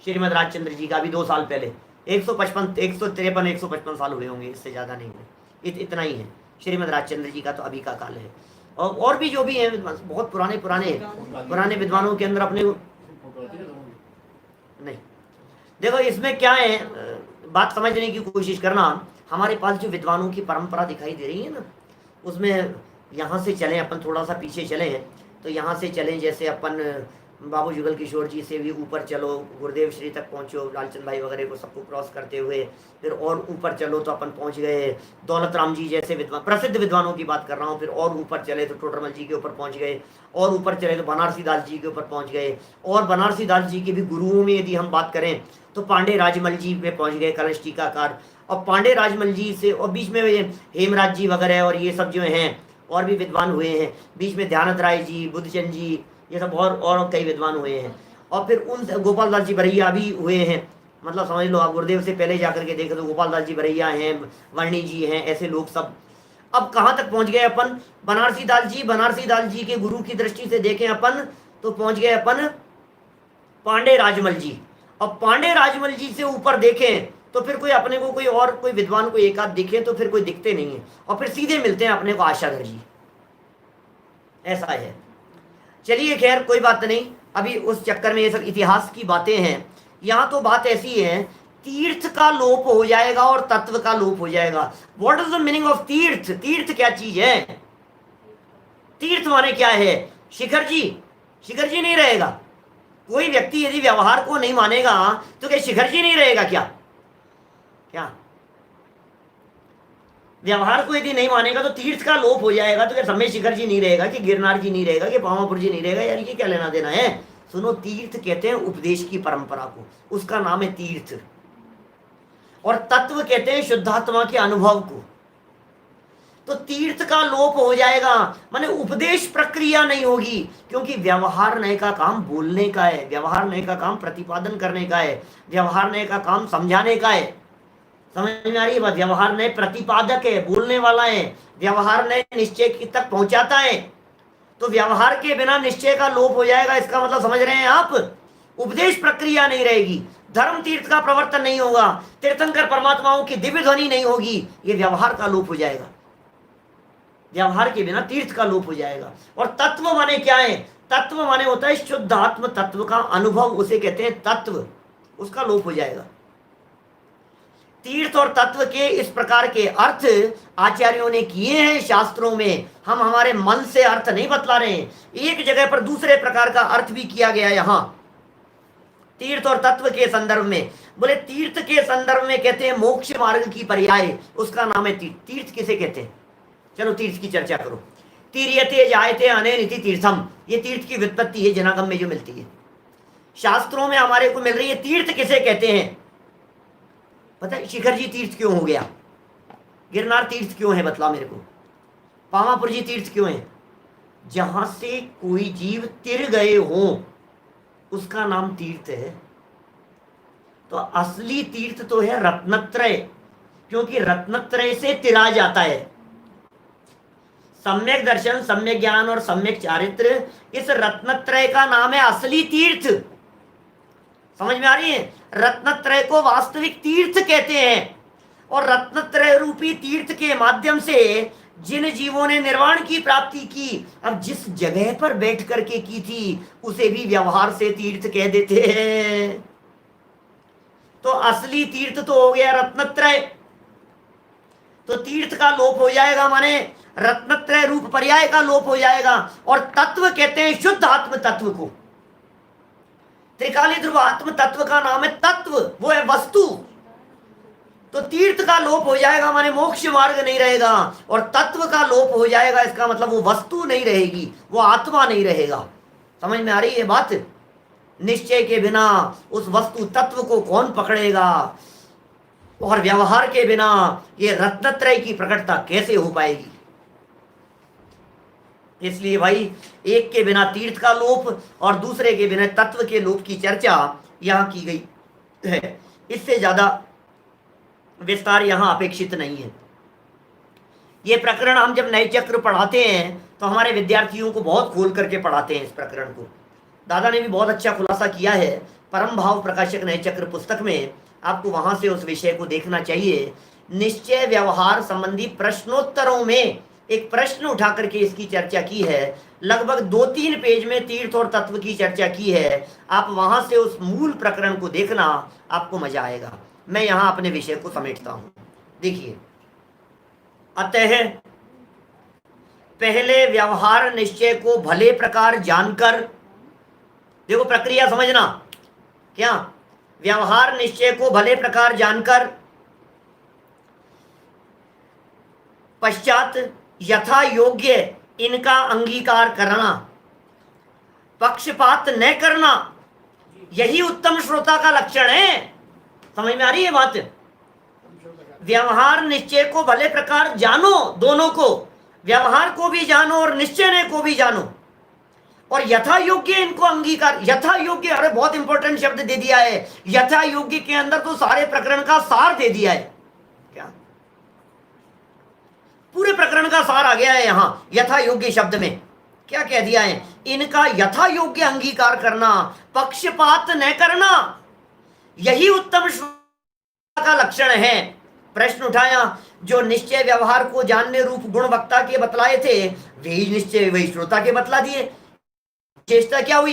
श्रीमद राजचंद्र जी का अभी 2 साल पहले 153 साल हुए होंगे, इससे ज्यादा नहीं हुए, इतना ही है। श्रीमद राजचंद्र जी का तो अभी का काल है। और भी जो भी है बहुत पुराने विद्वानों के अंदर अपने नहीं। देखो इसमें क्या है, बात समझने की कोशिश करना। हमारे पास जो विद्वानों की परंपरा दिखाई दे रही है ना, उसमें यहाँ से चलें अपन, थोड़ा सा पीछे चले हैं तो यहाँ से चलें, जैसे अपन बाबू जुगल किशोर जी से भी ऊपर चलो, गुरुदेव श्री तक पहुंचो, लालचंद भाई वगैरह को सबको क्रॉस करते हुए फिर और ऊपर चलो तो अपन पहुंच गए दौलत राम जी जैसे विद्वान, प्रसिद्ध विद्वानों की बात कर रहा हूँ। फिर और ऊपर चले तो टोडरमल जी के ऊपर पहुंच गए, और ऊपर चले तो बनारसी दास जी के ऊपर पहुंच गए, और बनारसी दास जी के भी गुरुओं में यदि हम बात करें तो पांडे राजमल जी पे पहुंच गए, कलश टीकाकार। और पांडे राजमल जी से और बीच में हेमराज जी वगैरह और ये सब जो हैं और भी विद्वान हुए हैं, बीच में ध्यानत राय जी, बुद्धचंद जी, ये सब और कई विद्वान हुए हैं। और फिर उन गोपाल दास जी बरैया भी हुए हैं, मतलब समझ लो आप गुरुदेव से पहले जाकर के देखें तो गोपाल दास जी बरैया हैं, वर्णी जी हैं, ऐसे लोग सब। अब कहाँ तक पहुंच गए अपन? बनारसी दास जी, बनारसी दास जी के गुरु की दृष्टि से देखें अपन तो पहुंच गए अपन पांडे राजमल जी। अब पांडे राजमल जी से ऊपर देखें तो फिर कोई अपने को कोई और कोई विद्वान को एक आध दिखे तो फिर कोई दिखते नहीं है, और फिर सीधे मिलते हैं अपने को आशाधर जी, ऐसा है। चलिए खैर कोई बात नहीं, अभी उस चक्कर में ये सब इतिहास की बातें हैं। यहाँ तो बात ऐसी है, तीर्थ का लोप हो जाएगा और तत्व का लोप हो जाएगा। What is the meaning of तीर्थ? तीर्थ क्या चीज है? तीर्थ माने क्या है? शिखर जी, शिखर जी नहीं रहेगा। कोई व्यक्ति यदि व्यवहार को नहीं मानेगा तो क्या शिखर जी नहीं रहेगा? क्या क्या व्यवहार को यदि नहीं मानेगा तो तीर्थ का लोप हो जाएगा, तो क्या सम्य शिखर जी नहीं रहेगा, कि गिरनार जी नहीं रहेगा, कि पावापुर जी नहीं रहेगा? यार ये क्या लेना देना है? सुनो, तीर्थ कहते हैं उपदेश की परंपरा को, उसका नाम है तीर्थ। और तत्व कहते हैं शुद्धात्मा के अनुभव को। तो तीर्थ का लोप हो जाएगा, माने उपदेश प्रक्रिया नहीं होगी, क्योंकि व्यवहार नए का काम बोलने का है, व्यवहार नए का काम प्रतिपादन करने का है, व्यवहार नए का काम समझाने का है। समझ में आ रही है बात? व्यवहार नए प्रतिपादक है, बोलने वाला है, व्यवहार नए निश्चय तक पहुंचाता है। तो व्यवहार के बिना निश्चय का लोप हो जाएगा, इसका मतलब समझ रहे हैं आप? उपदेश प्रक्रिया नहीं रहेगी, धर्म तीर्थ का प्रवर्तन नहीं होगा, तीर्थंकर परमात्माओं की दिव्य ध्वनि नहीं होगी, ये व्यवहार का लोप हो जाएगा। व्यवहार के बिना तीर्थ का लोप हो जाएगा। और तत्व माने क्या है? तत्व माने होता है शुद्ध आत्म तत्व का अनुभव, उसे कहते हैं तत्व, उसका लोप हो जाएगा। तीर्थ और तत्व के इस प्रकार के अर्थ आचार्यों ने किए हैं शास्त्रों में, हम हमारे मन से अर्थ नहीं बतला रहे हैं। एक जगह पर दूसरे प्रकार का अर्थ भी किया गया यहां तीर्थ और तत्व के संदर्भ में। बोले तीर्थ के संदर्भ में कहते हैं मोक्ष मार्ग की पर्याय, उसका नाम है तीर्थ। तीर्थ किसे कहते हैं? चलो तीर्थ की चर्चा करो। तीर्यते जायते अनेनिति तीर्थम, ये तीर्थ की व्युत्पत्ति है जनागम में जो मिलती है, शास्त्रों में हमारे को मिल रही है। तीर्थ किसे कहते हैं? पता है शिखर जी तीर्थ क्यों हो गया? गिरनार तीर्थ क्यों है? बतला मेरे को। पावापुर जी तीर्थ क्यों है? जहां से कोई जीव तिर गए हों उसका नाम तीर्थ है। तो असली तीर्थ तो है रत्नत्रय, क्योंकि रत्नत्रय से तिरा जाता है। सम्यक दर्शन, सम्यक ज्ञान और सम्यक चारित्र, इस रत्नत्रय का नाम है असली तीर्थ। समझ में आ रही है? रत्नत्रय को वास्तविक तीर्थ कहते हैं। और रत्नत्रय रूपी तीर्थ के माध्यम से जिन जीवों ने निर्वाण की प्राप्ति की, अब जिस जगह पर बैठ करके की थी उसे भी व्यवहार से तीर्थ कह देते हैं। तो असली तीर्थ तो हो गया रत्नत्रय। तो तीर्थ का लोप हो जाएगा, माने रत्नत्रय रूप पर्याय का लोप हो जाएगा। और तत्व कहते हैं शुद्ध आत्म तत्व को। त्रिकाली ध्रुव आत्म तत्व का नाम है तत्व, वो है वस्तु। तो तीर्थ का लोप हो जाएगा माने मोक्ष मार्ग नहीं रहेगा, और तत्व का लोप हो जाएगा इसका मतलब वो वस्तु नहीं रहेगी, वो आत्मा नहीं रहेगा। समझ में आ रही है बात? निश्चय के बिना उस वस्तु तत्व को कौन पकड़ेगा, और व्यवहार के बिना ये रत्नत्रय की प्रकटता कैसे हो पाएगी? इसलिए भाई एक के बिना तीर्थ का लोप और दूसरे के बिना तत्व के लोप की चर्चा यहां की गई है। इससे ज्यादा विस्तार यहां अपेक्षित नहीं है। ये प्रकरण हम जब नए चक्र पढ़ाते हैं तो हमारे विद्यार्थियों को बहुत खोल करके पढ़ाते हैं इस प्रकरण को। दादा ने भी बहुत अच्छा खुलासा किया है परम भाव प्रकाशक नए चक्र पुस्तक में, आपको वहां से उस विषय को देखना चाहिए। निश्चय व्यवहार संबंधी प्रश्नोत्तरों में एक प्रश्न उठा करके इसकी चर्चा की है। लगभग 2-3 पेज में तीर्थ और तत्व की चर्चा की है। आप वहां से उस मूल प्रकरण को देखना, आपको मजा आएगा। मैं यहां अपने विषय को समेटता हूं। देखिए, अतः पहले व्यवहार निश्चय को भले प्रकार जानकर देखो प्रक्रिया समझना, क्या व्यवहार निश्चय को भले प्रकार जानकर पश्चात यथा योग्य इनका अंगीकार करना, पक्षपात न करना, यही उत्तम श्रोता का लक्षण है। समझ में आ रही है बात? व्यवहार निश्चय को भले प्रकार जानो, दोनों को, व्यवहार को भी जानो और निश्चय को भी जानो, और यथा योग्य इनको अंगीकार। यथा योग्य, अरे बहुत इंपॉर्टेंट शब्द दे दिया है। यथा योग्य के अंदर तो सारे प्रकरण का सार दे दिया है। क्या पूरे प्रकरण का सार आ गया है यहां यथा योग्य शब्द में। क्या कह दिया है? इनका यथा योग्य अंगीकार करना, पक्षपात न करना, यही उत्तम श्रोता का लक्षण है। प्रश्न उठाया, जो निश्चय व्यवहार को जानने रूप गुण वक्ता के बतलाए थे, वही निश्चय वही श्रोता के बतला दिए। चेष्टा क्या हुई?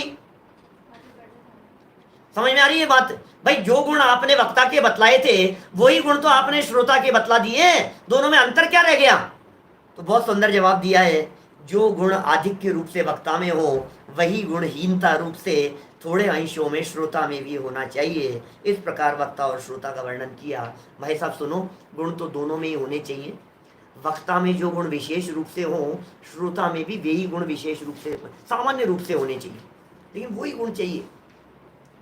समझ में आ रही है बात? भाई जो गुण आपने वक्ता के बतलाए थे वही गुण तो आपने श्रोता के बतला दिए, दोनों में अंतर क्या रह गया? तो बहुत सुंदर जवाब दिया है, जो गुण आधिक्य रूप से वक्ता में हो वही गुण हीनता रूप से थोड़े अंशों में श्रोता में भी होना चाहिए। इस प्रकार वक्ता और श्रोता का वर्णन किया। भाई साहब सुनो, गुण तो दोनों में ही होने चाहिए। वक्ता में जो गुण विशेष रूप से हो, श्रोता में भी वही गुण विशेष रूप से सामान्य रूप से होने चाहिए, लेकिन वही गुण चाहिए।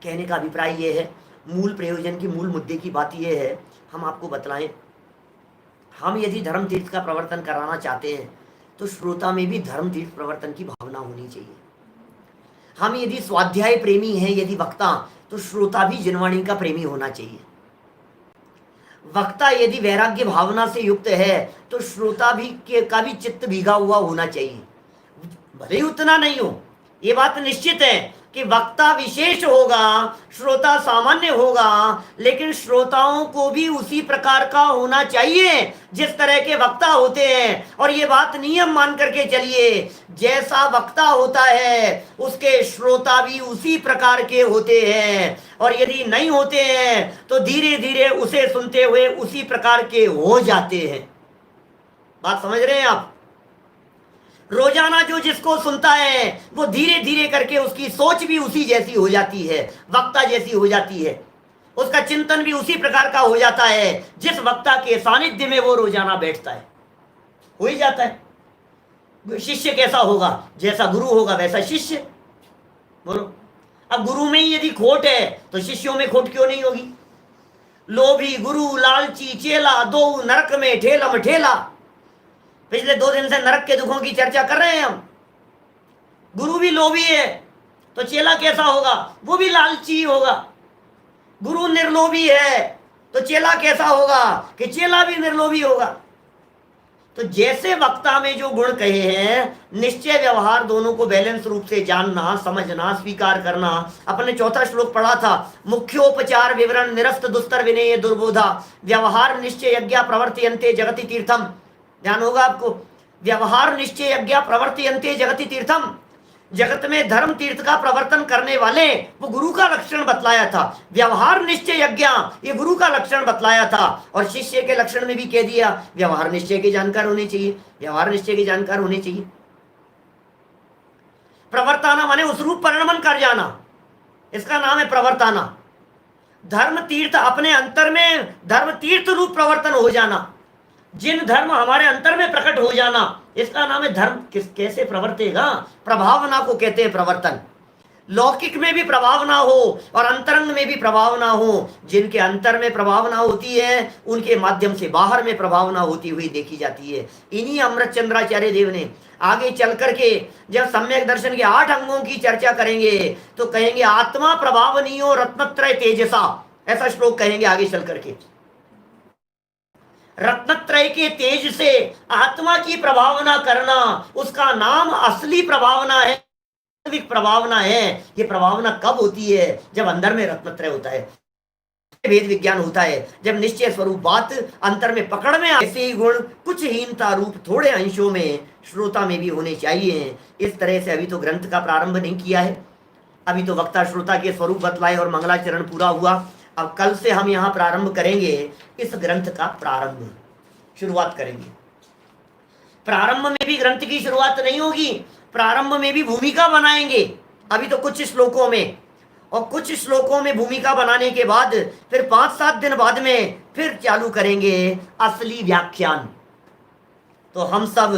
कहने का अभिप्राय यह है, मूल प्रयोजन की मूल मुद्दे की बात यह है, हम आपको बतलाएं, हम यदि धर्म तीर्थ का प्रवर्तन कराना चाहते हैं तो श्रोता में भी धर्म तीर्थ प्रवर्तन की भावना होनी चाहिए। हम यदि स्वाध्याय प्रेमी हैं, यदि वक्ता, तो श्रोता भी जिनवाणी का प्रेमी होना चाहिए। वक्ता यदि वैराग्य भावना से युक्त है तो श्रोता भी का भी चित्त भीगा हुआ होना चाहिए। भले ही उतना नहीं हो, ये बात निश्चित है कि वक्ता विशेष होगा, श्रोता सामान्य होगा, लेकिन श्रोताओं को भी उसी प्रकार का होना चाहिए जिस तरह के वक्ता होते हैं। और ये बात नियम मान करके चलिए, जैसा वक्ता होता है उसके श्रोता भी उसी प्रकार के होते हैं, और यदि नहीं होते हैं तो धीरे धीरे उसे सुनते हुए उसी प्रकार के हो जाते हैं। बात समझ रहे हैं आप? रोजाना जो जिसको सुनता है वो धीरे धीरे करके उसकी सोच भी उसी जैसी हो जाती है, वक्ता जैसी हो जाती है, उसका चिंतन भी उसी प्रकार का हो जाता है जिस वक्ता के सानिध्य में वो रोजाना बैठता है, हो ही जाता है। शिष्य कैसा होगा? जैसा गुरु होगा वैसा शिष्य। बोलो, अब गुरु में ही यदि खोट है तो शिष्यों में खोट क्यों नहीं होगी? लोभी गुरु लालची चेला, दो नरक में ठेलम ठेला। पिछले 2 दिन से नरक के दुखों की चर्चा कर रहे हैं हम। गुरु भी लोभी है तो चेला कैसा होगा? वो भी लालची होगा। गुरु निर्लोभी है तो चेला कैसा होगा? कि चेला भी निर्लोभी होगा। तो जैसे वक्ता में जो गुण कहे हैं, निश्चय व्यवहार दोनों को बैलेंस रूप से जानना, समझना, स्वीकार करना। अपने 4था श्लोक पढ़ा था, मुख्योपचार विवरण निरस्त दुस्तर विनेय दुर्बोधा व्यवहार निश्चय यज्ञ प्रवर्तयन्ते जगति तीर्थम। ध्यान होगा आपको, व्यवहार निश्चय यज्ञ प्रवर्तयन्ते जगति तीर्थम। जगत में धर्म तीर्थ का प्रवर्तन करने वाले, वो गुरु का लक्षण बतलाया था। व्यवहार निश्चय यज्ञ, ये गुरु का लक्षण बतलाया था। और शिष्य के लक्षण में भी कह दिया, व्यवहार निश्चय के जानकार होने चाहिए, व्यवहार निश्चय के जानकार होने चाहिए। प्रवर्ताना माने उस रूप परिणमन कर जाना, इसका नाम है प्रवर्ताना। धर्म तीर्थ अपने अंतर में धर्म तीर्थ रूप प्रवर्तन हो जाना, जिन धर्म हमारे अंतर में प्रकट हो जाना, इसका नाम है धर्म। कैसे प्रवर्तेगा? प्रभावना को कहते हैं प्रवर्तन। लौकिक में भी प्रभावना हो और अंतरंग में भी प्रभावना हो। जिनके अंतर में प्रभावना होती है उनके माध्यम से बाहर में प्रभावना होती हुई देखी जाती है। इन्हीं अमृत चंद्राचार्य देव ने आगे चल करके जब सम्यक दर्शन के 8 अंगों की चर्चा करेंगे तो कहेंगे आत्मा प्रभावनीयो रत्नत्रय तेजसा, ऐसा श्लोक कहेंगे आगे चल करके। रत्नत्रय के तेज से आत्मा की प्रभावना करना, उसका नाम असली प्रभावना है, प्रभावना है। ये प्रभावना कब होती है? जब अंदर में रत्नत्रय होता है, भेद विज्ञान होता है, जब निश्चय स्वरूप बात अंतर में पकड़ में। ऐसे ही गुण कुछ हीनता रूप थोड़े अंशों में श्रोता में भी होने चाहिए। इस तरह से अभी तो ग्रंथ का प्रारंभ नहीं किया है, अभी तो वक्ता श्रोता के स्वरूप बतलाए और मंगलाचरण पूरा हुआ। अब कल से हम यहाँ प्रारंभ करेंगे, इस ग्रंथ का प्रारंभ शुरुआत करेंगे। प्रारंभ में भी ग्रंथ की शुरुआत नहीं होगी, प्रारंभ में भी भूमिका बनाएंगे। अभी तो कुछ श्लोकों में, और कुछ श्लोकों में भूमिका बनाने के बाद फिर 5-7 दिन बाद में फिर चालू करेंगे असली व्याख्यान। तो हम सब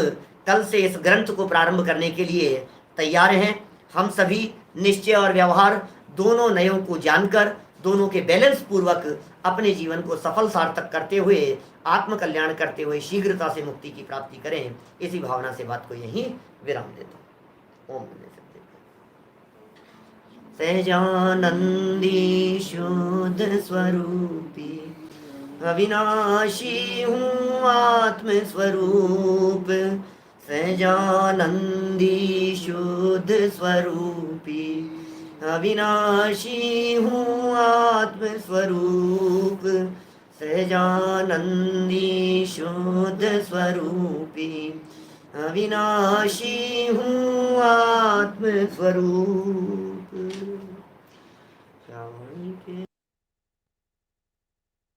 कल से इस ग्रंथ को प्रारंभ करने के लिए तैयार हैं। हम सभी निश्चय और व्यवहार दोनों नयों को जानकर, दोनों के बैलेंस पूर्वक अपने जीवन को सफल सार्थक करते हुए, आत्म कल्याण करते हुए शीघ्रता से मुक्ति की प्राप्ति करें। इसी भावना से बात को यहीं विराम देता हूँ। ओम नमः सहजानंदी शुद्ध स्वरूपी अविनाशी हूँ आत्म स्वरूप, सहजानंदी शुद्ध स्वरूपी अविनाशी हूँ आत्म स्वरूप, सहजानंदी शुद्ध स्वरूपी अविनाशी हूँ आत्म स्वरूप।